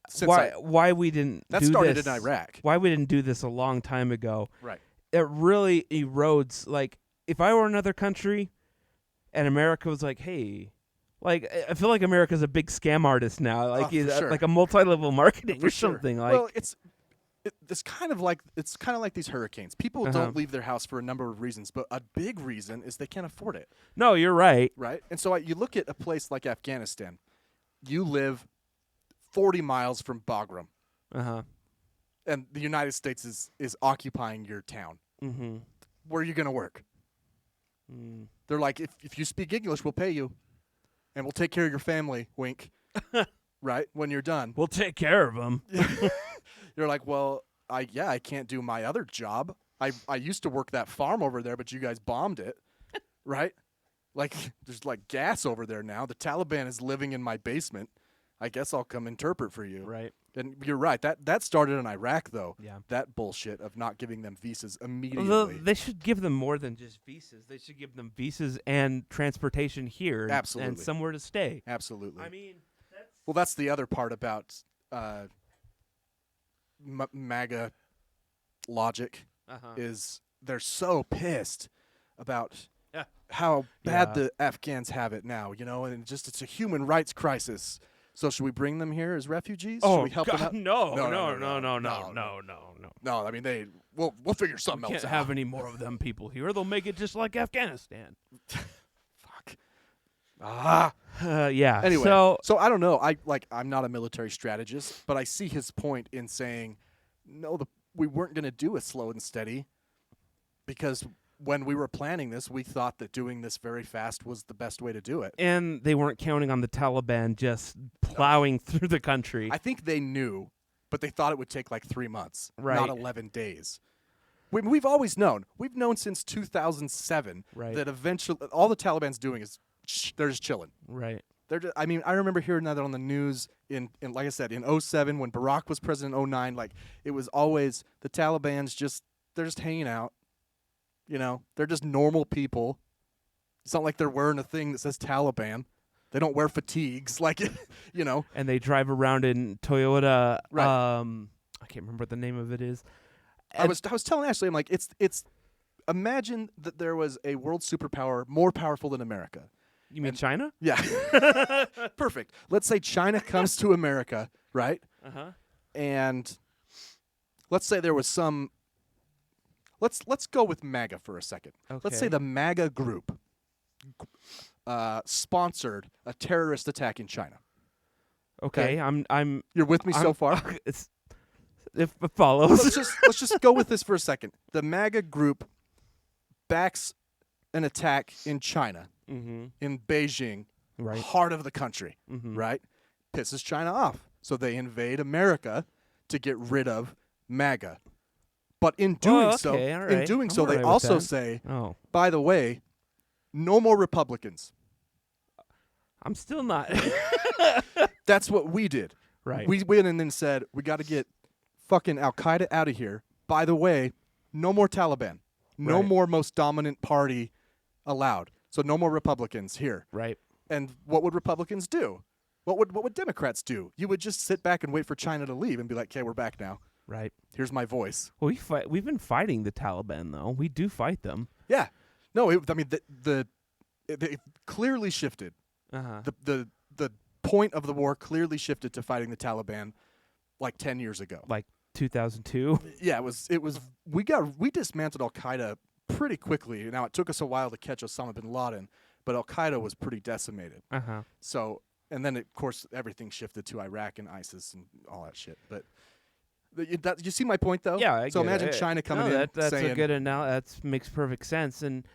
since Why we didn't that do started this, in Iraq. Why we didn't do this a long time ago. Right. It really erodes. Like, if I were another country and America was like, hey, like, I feel like America's a big scam artist now. Like, for sure. like a multi-level marketing For or sure. something. Like, Well, it's kind of like these hurricanes. People Uh-huh. don't leave their house for a number of reasons, but a big reason is they can't afford it, no, you're right. right? And so you look at a place like Afghanistan. You live 40 miles from Bagram, Uh-huh. and the United States is occupying your town. Mm-hmm. Where are you going to work? Mm. They're like, if you speak English, we'll pay you, and we'll take care of your family. Wink. Right? When you're done. We'll take care of them. You're like, well, I can't do my other job. I used to work that farm over there, but you guys bombed it, right? Like, there's like gas over there now. The Taliban is living in my basement. I guess I'll come interpret for you. Right. And you're right. That started in Iraq, though. Yeah. That bullshit of not giving them visas Well, immediately. they should give them more than just visas. They should give them visas and transportation here. Absolutely. And somewhere to stay. Absolutely. I mean, That's the other part about MAGA logic is they're so pissed about how bad the Afghans have it now, and just it's a human rights crisis. So should we bring them here as refugees? Should we help them out? No. No, I mean we'll figure something Can't else out. have any more of them people here. They'll make it just like Afghanistan. Fuck. Yeah. Anyway, so I don't know. I'm not a military strategist, but I see his point in saying, no, we weren't going to do a slow and steady because when we were planning this, we thought that doing this very fast was the best way to do it. And they weren't counting on the Taliban just plowing through the country. I think they knew, but they thought it would take like 3 months, Right. not 11 days. We've always known. We've known since 2007 Right. that eventually all the Taliban's doing is they're just chilling. Right. I mean, I remember hearing that on the news in like I said, in 07 when Barack was president in 09, like it was always the Taliban's they're just hanging out. You know, they're just normal people. It's not like they're wearing a thing that says Taliban. They don't wear fatigues, like, you know. And they drive around in Toyota. Right. I can't remember what the name of it is. I was telling Ashley, I'm like, it's. Imagine that there was a world superpower more powerful than America. You mean China? Yeah. Perfect. Let's say China comes to America, right? Uh-huh. And let's say there was some. Let's go with MAGA for a second. Let's say Okay. the MAGA group sponsored a terrorist attack in China. Okay. Okay. I'm You're with me so I'm- far? If it follows. let's just go with this for a second. The MAGA group backs an attack in China, Mm-hmm. in Beijing, Right. heart of the country, Mhm. right? Pisses China off. So they invade America to get rid of MAGA. But in doing okay, so, all in right. doing I'm so, all they right with also that. say, Oh, by the way, no more Republicans. I'm still not. That's what we did. Right. We went in and said, we got to get fucking Al Qaeda out of here. By the way, no more Taliban. No Right. more most dominant party allowed. So no more Republicans here. Right. And what would Republicans do? What would Democrats do? You would just sit back and wait for China to leave and be like, "Okay, we're back now. Right. Here's my voice." Well, we've been fighting the Taliban though. We do fight them. Yeah. No, I mean it clearly shifted. Uh-huh. The point of the war clearly shifted to fighting the Taliban like 10 years ago. Like 2002. Yeah, it was we dismantled Al Qaeda pretty quickly. Now it took us a while to catch Osama bin Laden, but Al Qaeda was pretty decimated. Uh-huh. So, and then of course everything shifted to Iraq and ISIS and all that shit. But you see my point though? Yeah, I So get imagine it. China coming No, in that's saying, a good That makes perfect sense. And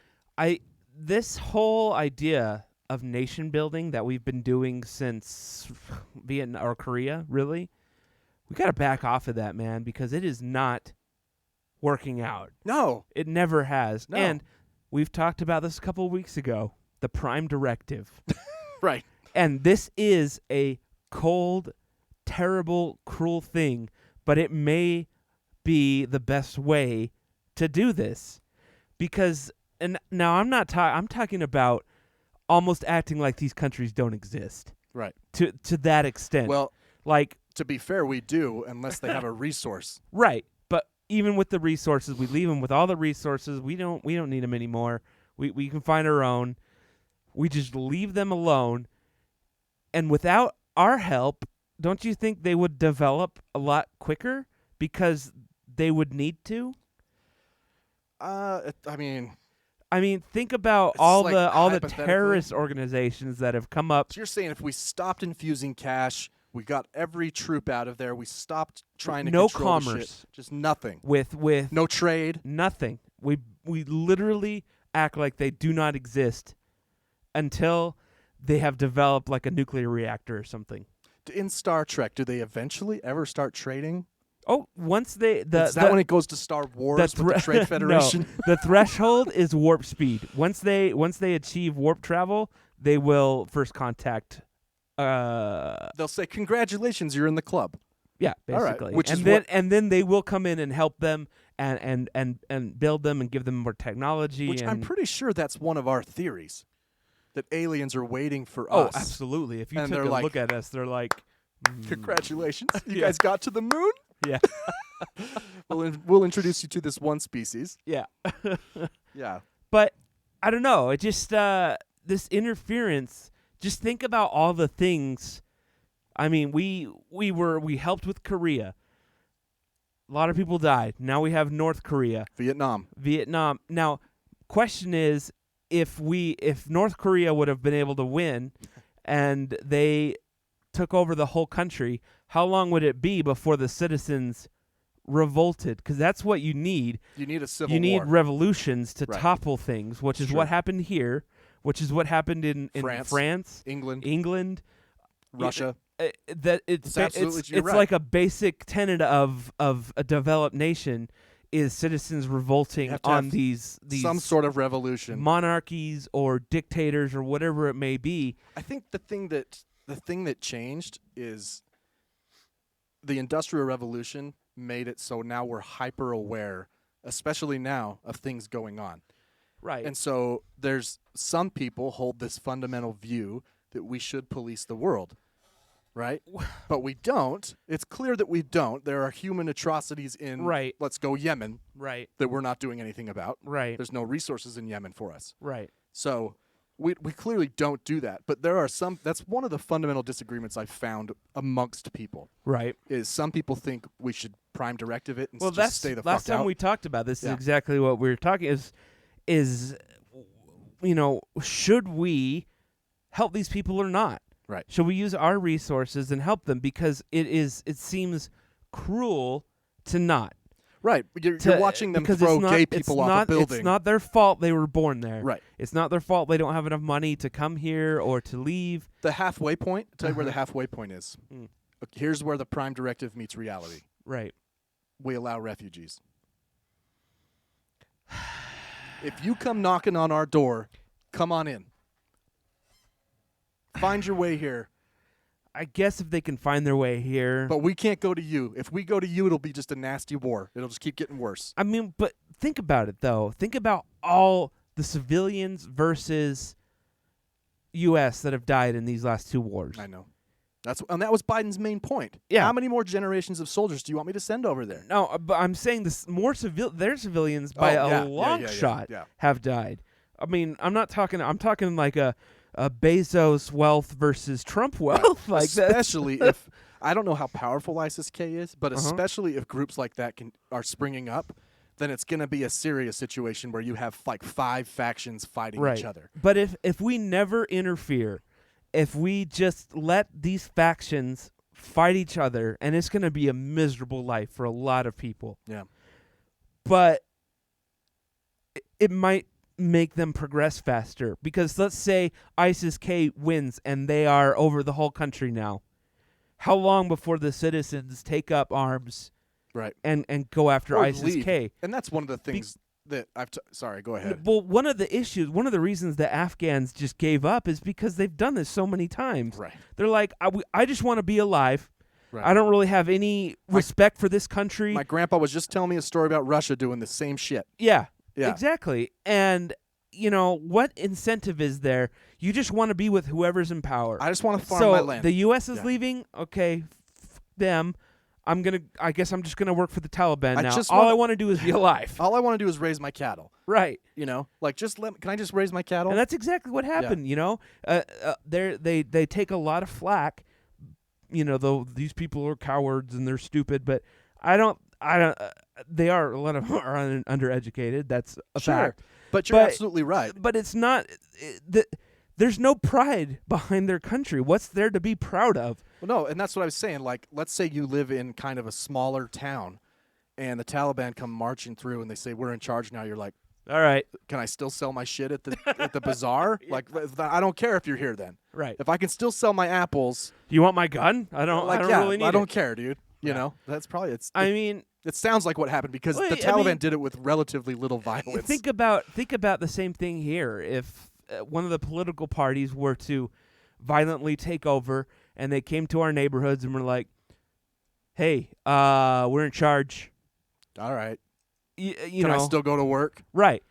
this whole idea of nation building that we've been doing since Vietnam or Korea, really, we got to back off of that, man, because it is not working out. "No, It never has. No. And we've talked about this a couple of weeks ago, the Prime Directive. right, And this is a cold, terrible, cruel thing, but it may be the best way to do this. Because, and now I'm talking about almost acting like these countries don't exist right." to that extent. Well, like, to be fair, we do unless they have a resource. right. But even with the resources, we leave them with all the resources. We don't need them anymore. We can find our own. We just leave them alone. And without our help, don't you think they would develop a lot quicker because they would need to? I mean, think about It's all like the hypothetically- terrorist organizations that have come up. so you're saying if we stopped infusing cash, we got every troop out of there, we stopped trying to No control the commerce. shit, just nothing. with No trade. nothing. We literally act like they do not exist until they have developed like a nuclear reactor or something. In Star Trek, do they eventually ever start trading? Oh, once they Is that when it goes to Star Wars with the Trade Federation? No, the threshold is warp speed. Once they achieve warp travel, they will first contact. They'll say, "Congratulations, you're in the club." Yeah, All right, basically. which and is then what- and then they will come in and help them and build them and give them more technology. Which and I'm pretty sure that's one of our theories, that aliens are waiting for oh, us. absolutely. If you And took they're a like- look at us, they're like, Congratulations, you Yeah. guys got to the moon. yeah, We'll introduce you to this one species. yeah. Yeah. But I don't know. It just this interference. Just think about all the things. I mean, we helped with Korea. A lot of people died. Now we have North Korea, Vietnam. Now, question is, if North Korea would have been able to win, and they took over the whole country, how long would it be before the citizens revolted, because that's what you need. You need a civil You need war. revolutions to Right. topple things, which is Sure. what happened here, which is what happened in France, England, Russia. That it's absolutely- it's you're right. like a basic tenet of a developed nation is citizens revolting have to on have these some sort of revolution. monarchies or dictators or whatever it may be. I think the thing that changed is the Industrial Revolution made it so now we're hyper aware, especially now, of things going on. Right. And so there's some people hold this fundamental view that we should police the world, right? But we don't. It's clear that we don't. There are human atrocities in, Right. let's go Yemen, Right. that we're not doing anything about. Right. There's no resources in Yemen for us. Right. So we clearly don't do that. But there are some, that's one of the fundamental disagreements I've found amongst people, Right. is some people think we should prime directive it and Well, just that's stay the last fuck time out. we talked about this. Yeah. Is exactly what we were talking is should we help these people or not? Right. Should we use our resources and help them? Because it seems cruel to not. Right. You're watching them because throw it's not- gay it's people off not- a building. It's not their fault they were born there. Right. It's not their fault they don't have enough money to come here or to leave. The halfway point, I'll tell you where the halfway point is. Mm. Here's where the prime directive meets reality. Right. We allow refugees. If you come knocking on our door, come on in. Find your way here. I guess if they can find their way here. But we can't go to you. If we go to you, it'll be just a nasty war. It'll just keep getting worse. I mean, but think about it, though. Think about all the civilians versus U.S. that have died in these last two wars. I know. And that was Biden's main point. Yeah. How many more generations of soldiers do you want me to send over there? No, but I'm saying this their civilians by Oh, a yeah, long shot yeah. have died. I mean, I'm talking like a Bezos wealth versus Trump wealth. Like that. Especially if I don't know how powerful ISIS-K is, but Uh-huh. especially if groups like that are springing up, then it's going to be a serious situation where you have like 5 factions fighting Right. each other. But if we never interfere, if we just let these factions fight each other, and it's going to be a miserable life for a lot of people. Yeah. But it might make them progress faster, because let's say ISIS-K wins and they are over the whole country now. How long before the citizens take up arms Right. and go after Or ISIS-K? leave. And that's one of the things that sorry, go ahead. Well, one of the reasons the Afghans just gave up is because they've done this so many times. Right. They're like, I just want to be alive. Right. I don't really have any respect for this country. My grandpa was just telling me a story about Russia doing the same shit. Yeah, Yeah. exactly. And, what incentive is there? You just want to be with whoever's in power. I just want to farm so my land. the U.S. is Yeah. leaving. Okay, them. I guess I'm just gonna work for the Taliban I now. just All wanna- I want to do is be alive. All I want to do is raise my cattle. Right. Like can I just raise my cattle? And that's exactly what happened. They take a lot of flack. Though these people are cowards and they're stupid, but I don't. They are, a lot of them are undereducated. That's a fact. But you're absolutely right. But it's not. There's no pride behind their country. What's there to be proud of? Well, no, and that's what I was saying. Like, let's say you live in kind of a smaller town, and the Taliban come marching through, and they say, we're in charge now. You're like, All right. can I still sell my shit at the bazaar? Like, I don't care if you're here then. Right. If I can still sell my apples. You want my gun? I don't really need I don't it. care, dude. You know, that's probably, it sounds like what happened because Well, the Taliban did it with relatively little violence. Think about the same thing here. If one of the political parties were to violently take over and they came to our neighborhoods and were like, "Hey, we're in charge." All right. Can I still go to work? Right.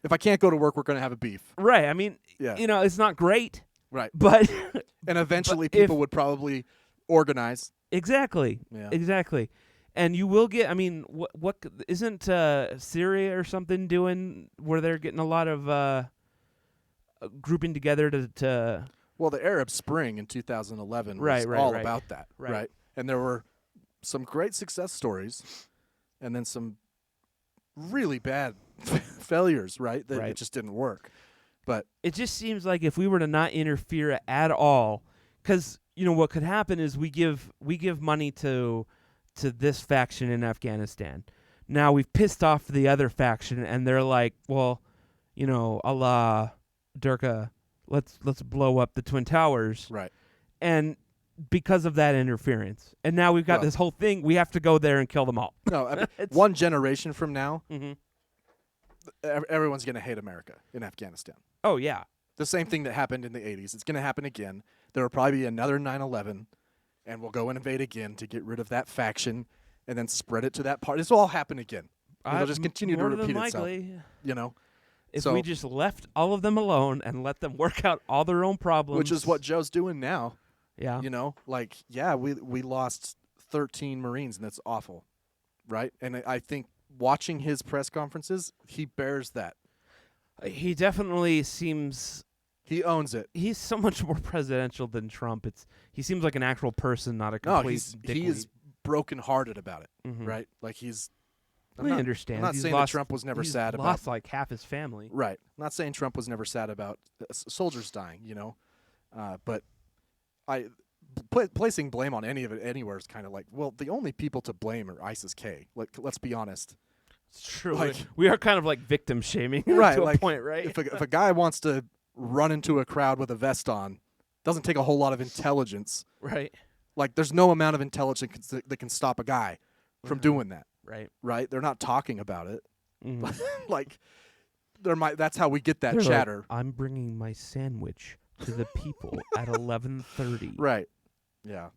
If I can't go to work, we're going to have a beef. Right. I mean, Yeah. it's not great, Right. but And eventually but if- people would probably organize. exactly. Yeah. Exactly. And you will get. I mean, what isn't Syria or something doing where they're getting a lot of grouping together to Well, the Arab Spring in 2011 was Right, all right. about that, Right. And there were some great success stories, and then some really bad failures, right? That Right. it just didn't work. But it just seems like if we were to not interfere at all, because what could happen is we give money to to this faction in Afghanistan. Now we've pissed off the other faction, and they're like, well, Allah, Durga, let's blow up the Twin Towers. Right. And because of that interference. And now we've got this whole thing. We have to go there and kill them all. No, I mean, one generation from now, Mm-hmm. everyone's going to hate America in Afghanistan. Oh, yeah. The same thing that happened in the 80s. It's going to happen again. There will probably be another 9/11, and we'll go and invade again to get rid of that faction and then spread it to that part. This will all happen again. It'll just continue to More than repeat itself. likely. If So- we just left all of them alone and let them work out all their own problems. Which is what Joe's doing now. Yeah. We lost 13 Marines, and that's awful, right? And I think watching his press conferences, he bears that. He definitely seems... He owns it. He's so much more presidential than Trump. He seems like an actual person, not a complete he is brokenhearted about it, Mhm. right? Like he's. I understand. I'm not He's saying lost- that Trump was never he's sad about. lost like half his family. Right. I'm not saying Trump was never sad about soldiers dying, but placing blame on any of it anywhere is kind of like, well, the only people to blame are ISIS-K. Like, let's be honest. It's true. Like- We are kind of like victim shaming Right, to a like, point, right? If a guy wants to run into a crowd with a vest on, doesn't take a whole lot of intelligence. Right. Like, there's no amount of intelligence that can stop a guy from doing that. Right. Right? They're not talking about it. Mhm. Like, that's how we get that They're like, chatter. I'm bringing my sandwich to the people at 11:30. Right. Yeah.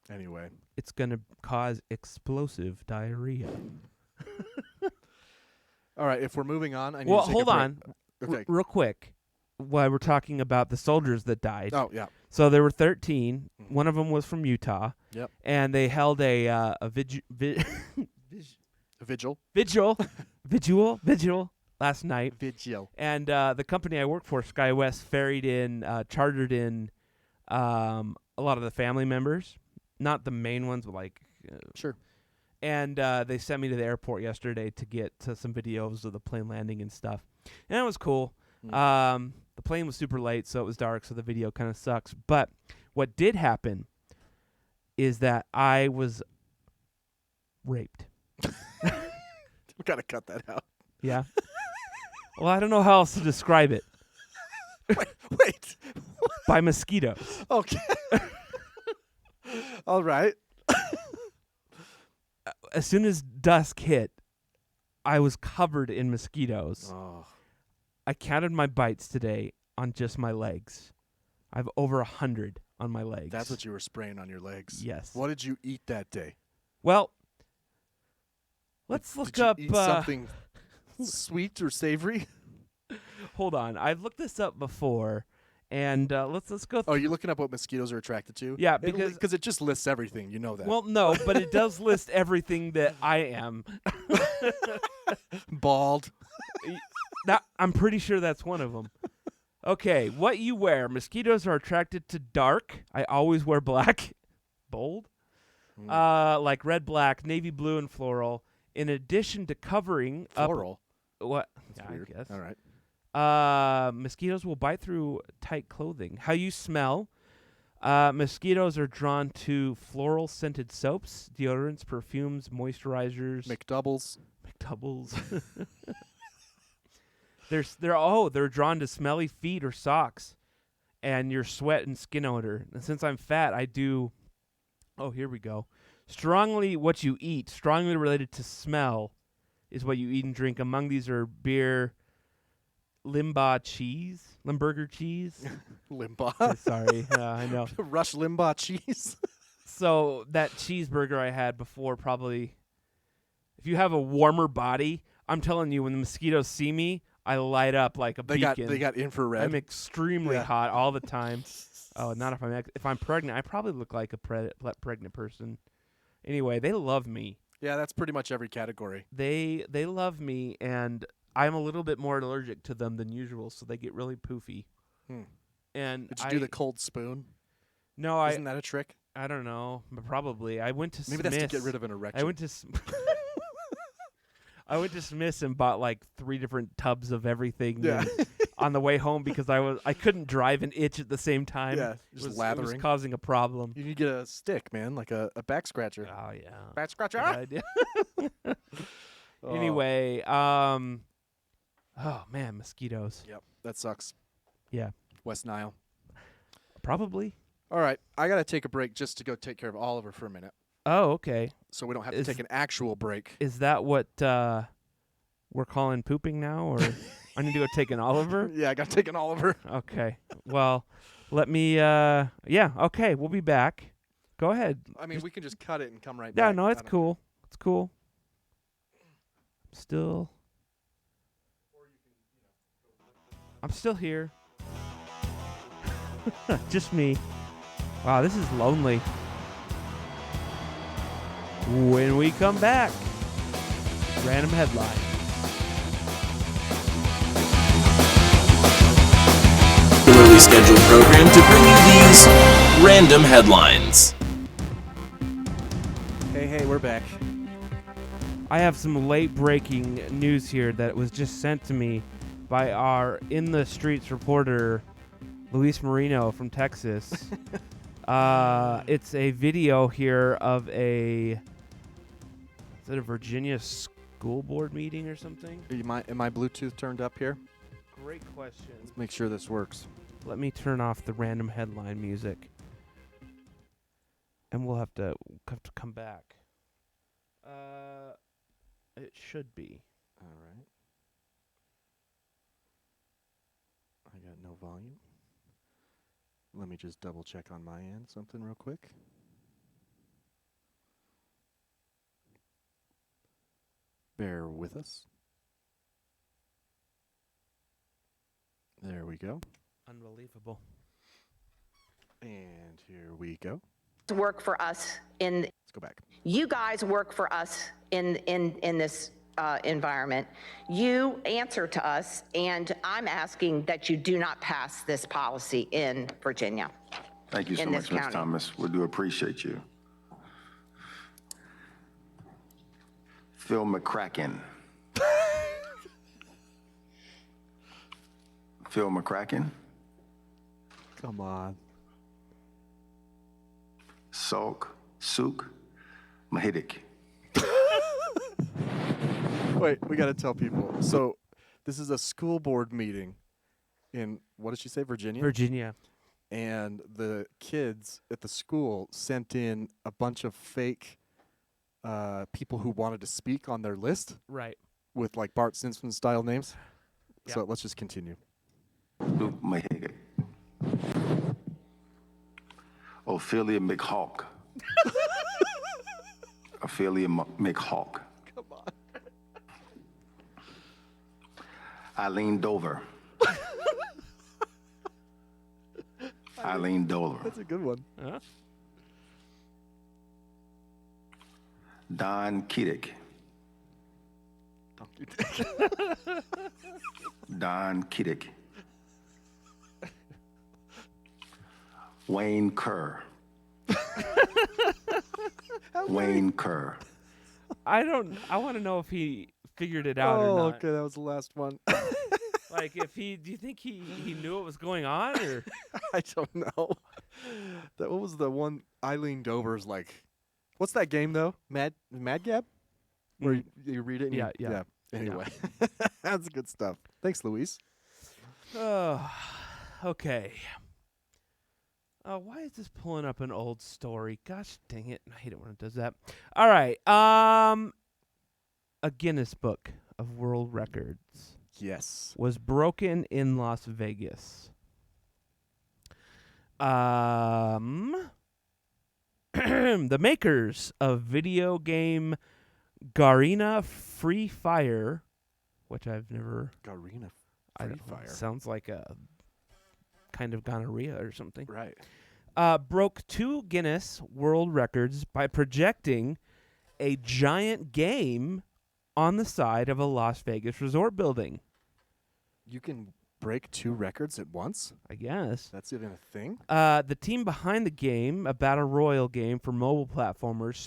Anyway. It's going to cause explosive diarrhea. All right. If we're moving on, I need Well, to take hold a break. on. Okay. Real quick. While we're talking about the soldiers that died. Oh, yeah. So there were 13. One of them was from Utah. Yep. And they held a vigil last night. Vigil. And the company I work for, SkyWest, chartered in a lot of the family members. Not the main ones, but Sure. And they sent me to the airport yesterday to get some videos of the plane landing and stuff. And it was cool. The plane was super late, so it was dark, so the video kind of sucks. But what did happen is that I was raped. We got to cut that out. Yeah. Well, I don't know how else to describe it. Wait. By mosquitoes. Okay. All right. As soon as dusk hit, I was covered in mosquitoes. Oh. I counted my bites today on just my legs. I have over 100 on my legs. That's what you were spraying on your legs. Yes. What did you eat that day? Well, let's look Did you up eat something sweet or savory? Hold on. I've looked this up before, and let's go through. Oh, you're looking up what mosquitoes are attracted to? Yeah, because it just lists everything. You know that. Well, no, but it does list everything that I am. Bald. I'm pretty sure that's one of them. Okay, what you wear. Mosquitoes are attracted to dark. I always wear black. Bold. Like red, black, navy blue, and floral. In addition to covering Floral. up. What? That's Yeah, weird. I guess. All right. Mosquitoes will bite through tight clothing. How you smell. Mosquitoes are drawn to floral scented soaps, deodorants, perfumes, moisturizers. McDoubles. McDoubles. They're drawn to smelly feet or socks, and your sweat and skin odor. And since I'm fat, I do. Oh, here we go. What you eat, strongly related to smell, is what you eat and drink. Among these are beer, Limburger cheese. Limbaugh. Sorry, I know. Rush Limbaugh cheese. So that cheeseburger I had before, probably, if you have a warmer body, I'm telling you, when the mosquitoes see me, I light up like a beacon. They got infrared. I'm extremely hot all the time. Oh, not if I'm pregnant. I probably look like a pregnant person. Anyway, they love me. Yeah, that's pretty much every category. They love me, and I'm a little bit more allergic to them than usual, so they get really poofy. And Did you do the cold spoon? No, Isn't that a trick? I don't know, but probably. I went to Maybe Smith's. that's to get rid of an erection. I went to Smith's and bought like 3 different tubs of everything. Yeah. and on the way home because I couldn't drive and itch at the same time. Yeah, it just was lathering. causing a problem. You need to get a stick, man, like a back scratcher. Oh yeah, Back scratcher. good idea. Anyway, oh man, mosquitoes. Yep, that sucks. Yeah, West Nile. probably. All right, I gotta take a break just to go take care of Oliver for a minute, Oh, okay. so we don't have to take an actual break. Is that what we're calling pooping now, or I need to go take an Oliver? Yeah, I gotta take an Oliver. Okay. Well, let me. Yeah. Okay. We'll be back. Go ahead. I mean, we can just cut it and come right Yeah. back. No, it's I don't cool. It's cool. I'm still here. Just me. Wow, this is lonely. When we come back, random headline. Regularly scheduled program to bring you these random headlines. Hey, we're back. I have some late breaking news here that was just sent to me by our In the Streets reporter, Luis Marino from Texas. It's a video here of is it a Virginia school board meeting or something? Am my Bluetooth turned up here? Great question. Let's make sure this works. Let me turn off the random headline music. And we'll have to come back. It should be. All right. I got no volume. Let me just double check on my end something real quick. Bear with us. There we go. Unbelievable. And here we go. Work for us in. Let's go back. You guys work for us in this environment. You answer to us, and I'm asking that you do not pass this policy in Virginia. Thank you so in much, this Ms. county. Thomas. We do appreciate you. Phil McCracken. Phil McCracken. Come on. Sook Mahidik. Wait, we got to tell people. So, this is a school board meeting in, what did she say, Virginia? Virginia. And the kids at the school sent in a bunch of fake people who wanted to speak on their list Right. with like Bart Simpson style names. Yeah. So let's just continue. Luke Mahidik. Ophelia McHawk. Ophelia McHawk. Come on. Eileen Dover. Eileen Dover. That's a good one. Huh? Don Kiddick. Don Kiddick. Wayne Kerr. Wayne Kerr. I want to know if he figured it out or Oh, not. okay, that was the last one. Like, do you think he knew what was going on, or? I don't know. What was the one? Eileen Dover's like, what's that game though? Mad Gab, where you read it. And Yeah. Anyway, that's good stuff. Thanks, Luis. Okay. Why is this pulling up an old story? Gosh dang it. I hate it when it does that. All right. A Guinness Book of World Records Yes. was broken in Las Vegas. The makers of video game Garena Free Fire, which I've never... Garena I Free don't know, Fire. sounds like a kind of gonorrhea or something. Right. Broke 2 Guinness World Records by projecting a giant game on the side of a Las Vegas resort building. You can break 2 records at once? I guess. That's even a thing? The team behind the game, a battle royal game for mobile platformers,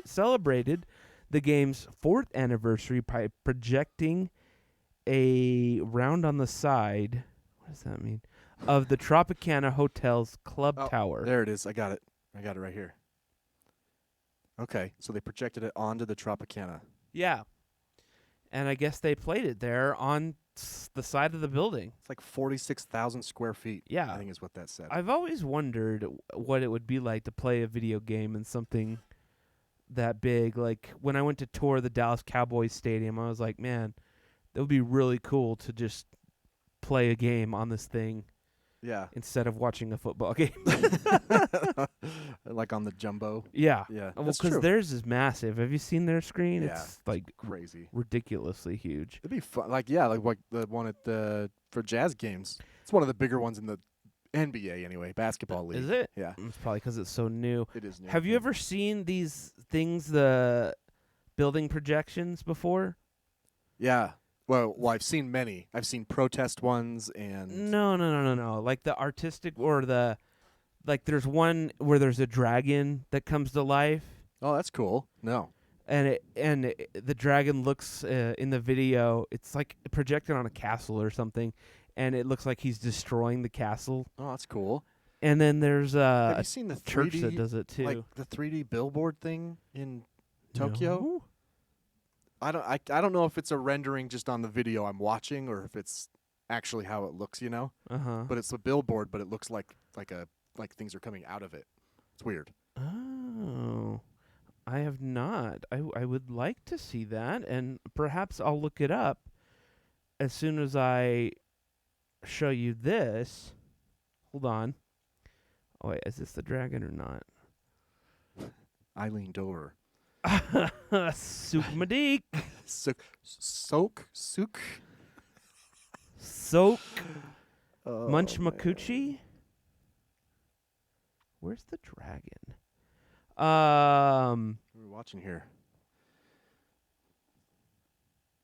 celebrated the game's 4th anniversary by projecting a round on the side. What does that mean? Of the Tropicana Hotel's club tower. There it is. I got it right here. Okay, so they projected it onto the Tropicana. Yeah. And I guess they played it there on the side of the building. It's like 46,000 square feet. Yeah. I think is what that said. I've always wondered what it would be like to play a video game in something that big. Like when I went to tour the Dallas Cowboys Stadium, I was like, man, that would be really cool to just play a game on this thing. Yeah. Instead of watching a football game. Like on the jumbo. Yeah. Yeah. Well, that's because true. theirs is massive. Have you seen their screen? Yeah, It's like crazy. ridiculously huge. It'd be fun. Like the one at the for Jazz games. It's one of the bigger ones in the NBA anyway, basketball league. Is it? Yeah. It's probably because it's so new. It is new. Have you ever seen these things, the building projections before? Yeah. Well, I've seen many. I've seen protest ones and No. Like the artistic or there's one where there's a dragon that comes to life. Oh, that's cool. No. And the dragon looks in the video. It's like projected on a castle or something, and it looks like he's destroying the castle. Oh, that's cool. And then there's Have a you seen the 3D, church that does it too. Like the 3D billboard thing in Tokyo? No? I don't know if it's a rendering just on the video I'm watching or if it's actually how it looks, you know? Uh-huh. But it's a billboard, but it looks like things are coming out of it. It's weird. Oh, I have not. I would like to see that, and perhaps I'll look it up as soon as I show you this. Hold on. Oh, wait, is this the dragon or not? Eileen Dover. Sukmadik. Soak. Soak. Oh, Munchmakuchi. Where's the dragon? What are we watching here?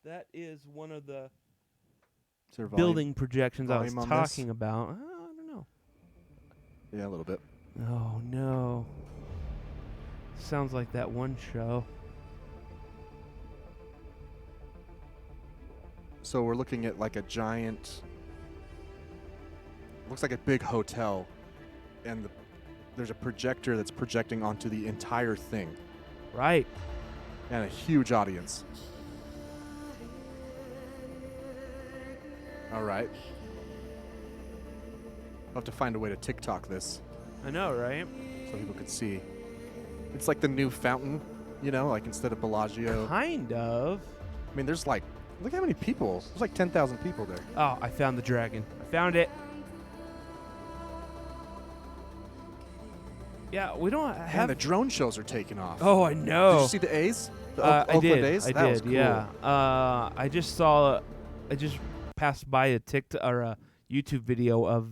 That is one of the Is there building projections I was volume on this? talking about. I don't know. Yeah, a little bit. Oh, no. Sounds like that one show. So we're looking at like a giant, looks like a big hotel, and there's a projector that's projecting onto the entire thing, Right. and a huge audience. All right. I'll have to find a way to TikTok this I know, right? so people could see. It's like the new fountain, you know, like instead of Bellagio. Kind of. I mean, there's like, look how many people. There's like 10,000 people there. Oh, I found the dragon. I found it. Yeah, we don't And have. the drone shows are taking off. Oh, I know. Did you see the A's? The I Oakland did. A's? I That did. was cool. Yeah. I just saw. I just passed by a TikTok or a YouTube video of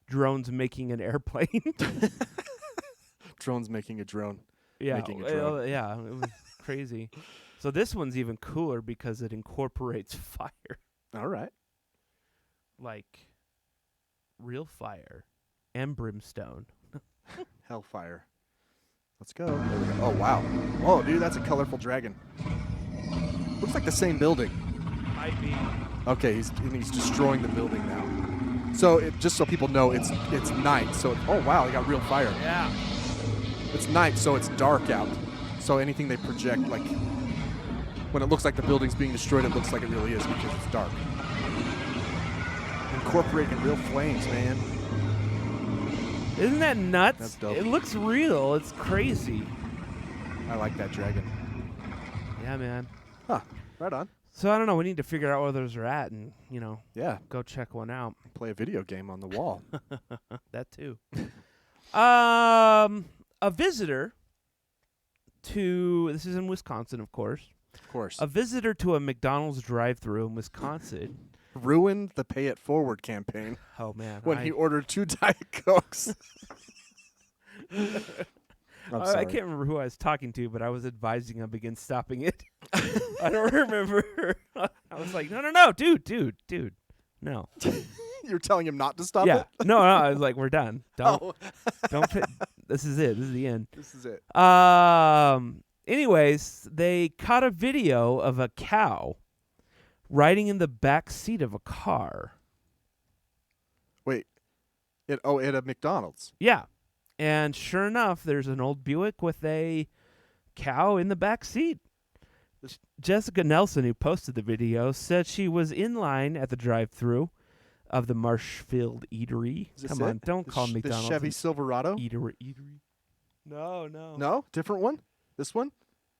drones making an airplane. Drones making a drone. Yeah. Making a drone. Yeah. It was crazy. So this one's even cooler because it incorporates fire, All right. like real fire and brimstone. Hellfire. Let's go. There we go. Oh, wow. Whoa, dude, that's a colorful dragon. Looks like the same building. Might be. Okay, he's destroying the building now. So just so people know, it's night. So oh wow, they got real fire. Yeah. It's night, so it's dark out. So anything they project, like when it looks like the building's being destroyed, it looks like it really is because it's dark. Incorporating real flames, man. Isn't that nuts? That's dope. It looks real. It's crazy. I like that dragon. Yeah, man. Huh. Right on. So I don't know. We need to figure out where those are at, and Yeah. go check one out. Play a video game on the wall. That too. A visitor to this is in Wisconsin, of course. Of course. A visitor to a McDonald's drive-thru in Wisconsin. Ruined the Pay It Forward campaign Oh man, when he ordered 2 Diet Cokes. I'm I sorry. can't remember who I was talking to, but I was advising him against stopping it. I don't remember. I was like, no, dude, no. You're telling him not to stop Yeah, it? no. I was like, we're done. Don't, Oh. don't. This is it. This is the end. This is it. Anyways, they caught a video of a cow riding in the back seat of a car. Wait. At a McDonald's. Yeah. And sure enough, there's an old Buick with a cow in the back seat. Jessica Nelson, who posted the video, said she was in line at the drive-thru of the Marshfield Eatery. Is this Come it? on, don't call The McDonald's Chevy an Silverado? Eatery. No. No? Different one? This one?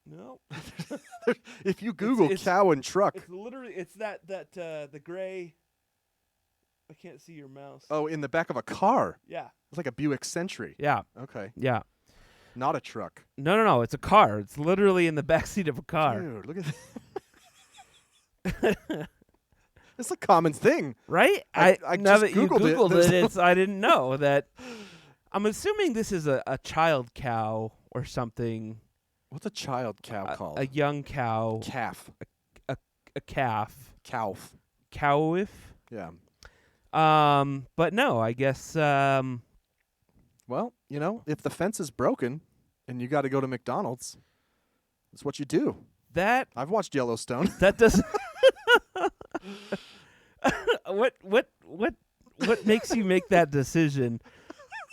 No. If you Google it's- cow and truck. It's literally the gray. I can't see your mouse. Oh, in the back of a car. Yeah. It's like a Buick Century. Yeah. Okay. Yeah. Not a truck. No. It's a car. It's literally in the back seat of a car. Dude, look at that. It's a common thing. Right? I now just that you Googled it. Googled There's it, I didn't know that. I'm assuming this is a child cow or something. What's a child cow called? A young cow. Calf. A calf. Calf. Cowif. Yeah. But no, I guess. Well, if the fence is broken and you got to go to McDonald's, that's what you do. That I've watched Yellowstone. that doesn't. What makes you make that decision?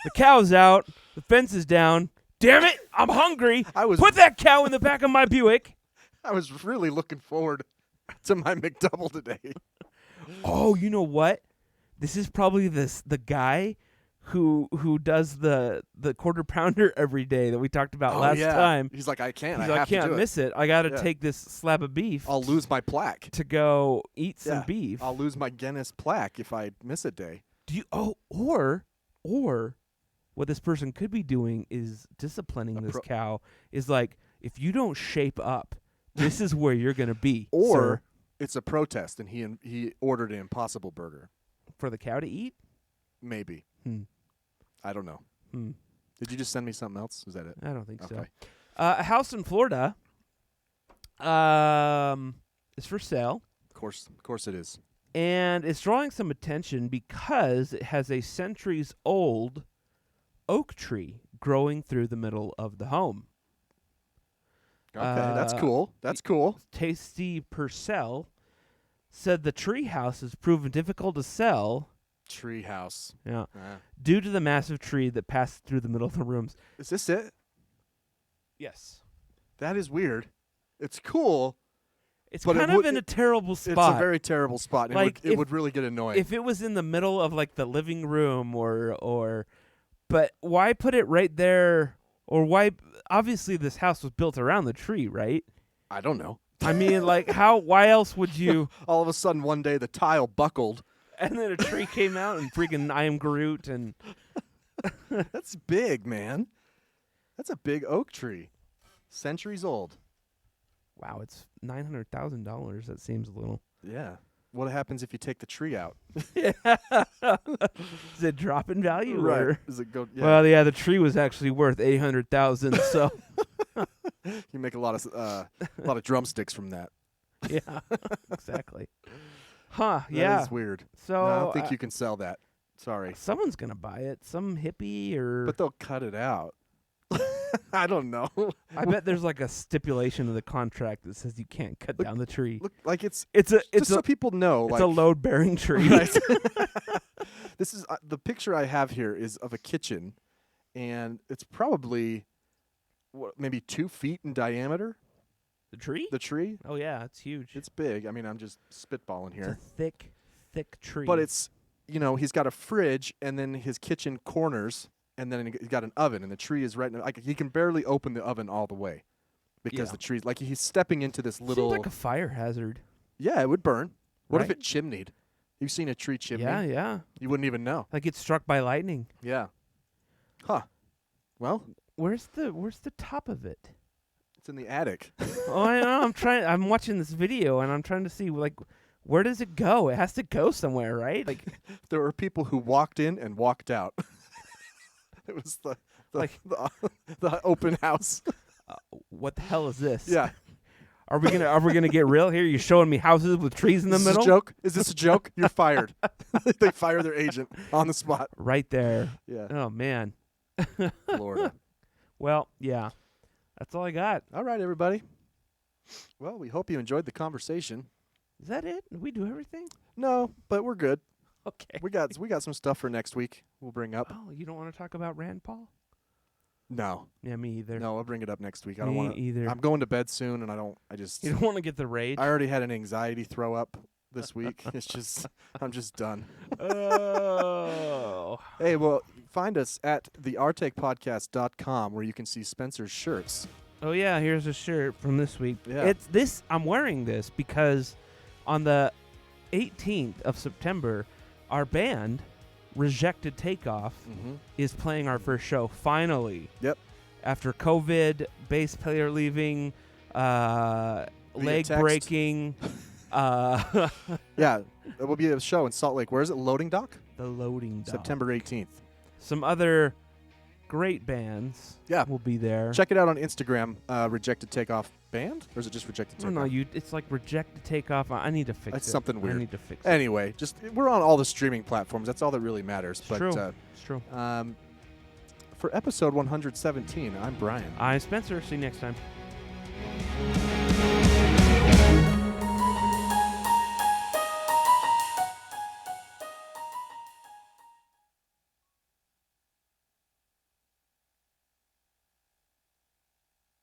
The cow's out. The fence is down. Damn it! I'm hungry. Put that cow in the back of my Buick. I was really looking forward to my McDouble today. Oh, you know what? This is probably the guy who does the quarter pounder every day that we talked about last time. He's like, I can't. He's I like, have I can't to do miss it. I got to take this slab of beef. I'll lose my plaque to go eat some beef. I'll lose my Guinness plaque if I miss a day. Do you? Oh, or what this person could be doing is disciplining this cow. Is like, if you don't shape up, this is where you're gonna be. Or sir. it's a protest, and he ordered an Impossible Burger For the cow to eat. Maybe. I don't know. Did you just send me something else? Is that it? I don't think so. Okay. A house in Florida is for sale. Of course it is. And it's drawing some attention because it has a centuries-old oak tree growing through the middle of the home. Okay, that's cool. That's cool. Tasty Purcell said the tree house has proven difficult to sell. Tree house. Yeah. Due to the massive tree that passed through the middle of the rooms. Is this it? Yes. That is weird. It's cool. It's but kind of in a terrible spot. It's a very terrible spot. And like it would really get annoying. If it was in the middle of like the living room but why put it right there? Or why? Obviously, this house was built around the tree, right? I don't know. I mean, like, how? Why else would you? All of a sudden, one day, the tile buckled. And then a tree came out and freaking I am Groot and. That's big, man. That's a big oak tree. Centuries old. Wow, it's $900,000. That seems a little. Yeah. What happens if you take the tree out? Does it drop in value? Right. Or? Does it go? Yeah. Well, yeah, the tree was actually worth $800,000. So you make a lot of drumsticks from that. Yeah, exactly. Huh? That yeah, is weird. So no, I don't think you can sell that. Sorry. Someone's gonna buy it. Some hippie or. But they'll cut it out. I don't know. I bet there's like a stipulation of the contract that says you can't cut down the tree. Look, like it's just so people know. It's like, a load-bearing tree. Right. This is the picture I have here is of a kitchen, and it's probably maybe 2 feet in diameter. The tree? The tree? Oh yeah, it's huge. It's big. I mean, I'm just spitballing here. It's a thick tree. But it's he's got a fridge and then his kitchen corners. And then he's got an oven, and the tree is right. He can barely open the oven all the way because the tree's like he's stepping into this little. Seems like a fire hazard. Yeah, it would burn. What if Right? it chimneyed? You've seen a tree chimney? Yeah. You wouldn't even know. Like it's struck by lightning. Yeah. Huh. Well, where's the top of it? It's in the attic. Oh, I know. I'm watching this video, and I'm trying to see like where does it go? It has to go somewhere, right? Like there were people who walked in and walked out. It was the open house. What the hell is this? Yeah. Are we gonna get real here? You're showing me houses with trees in the middle? Is this a joke? Is this a joke? You're fired. They fire their agent on the spot. Right there. Yeah. Oh man. Florida. Well, yeah. That's all I got. All right, everybody. Well, we hope you enjoyed the conversation. Is that it? Did we do everything? No, but we're good. Okay. We got some stuff for next week. We'll bring up. Oh, you don't want to talk about Rand Paul? No, Yeah, me either. no, I'll bring it up next week. I don't Me want either. I'm going to bed soon, and You don't want to get the rage. I already had an anxiety throw up this week. It's just, I'm just done. Oh. Hey, well, find us at theartekpodcast.com where you can see Spencer's shirts. Oh yeah, here's a shirt from this week. Yeah. It's this. I'm wearing this because on the 18th of September, our band, Rejected Takeoff, is playing our first show. Finally. Yep. After COVID, bass player leaving, leg text. breaking. Yeah, it will be a show in Salt Lake. Where is it? Loading Dock? The Loading Dock. September 18th. Some other great bands will be there. Check it out on Instagram, Rejected Takeoff Band? Or is it just Rejected No, Takeoff? no, it's like Rejected Takeoff. I need to fix it. That's something weird. I need to fix it. Anyway, just we're on all the streaming platforms. That's all that really matters. It's true. It's true. For episode 117, I'm Brian. I'm Spencer. See you next time.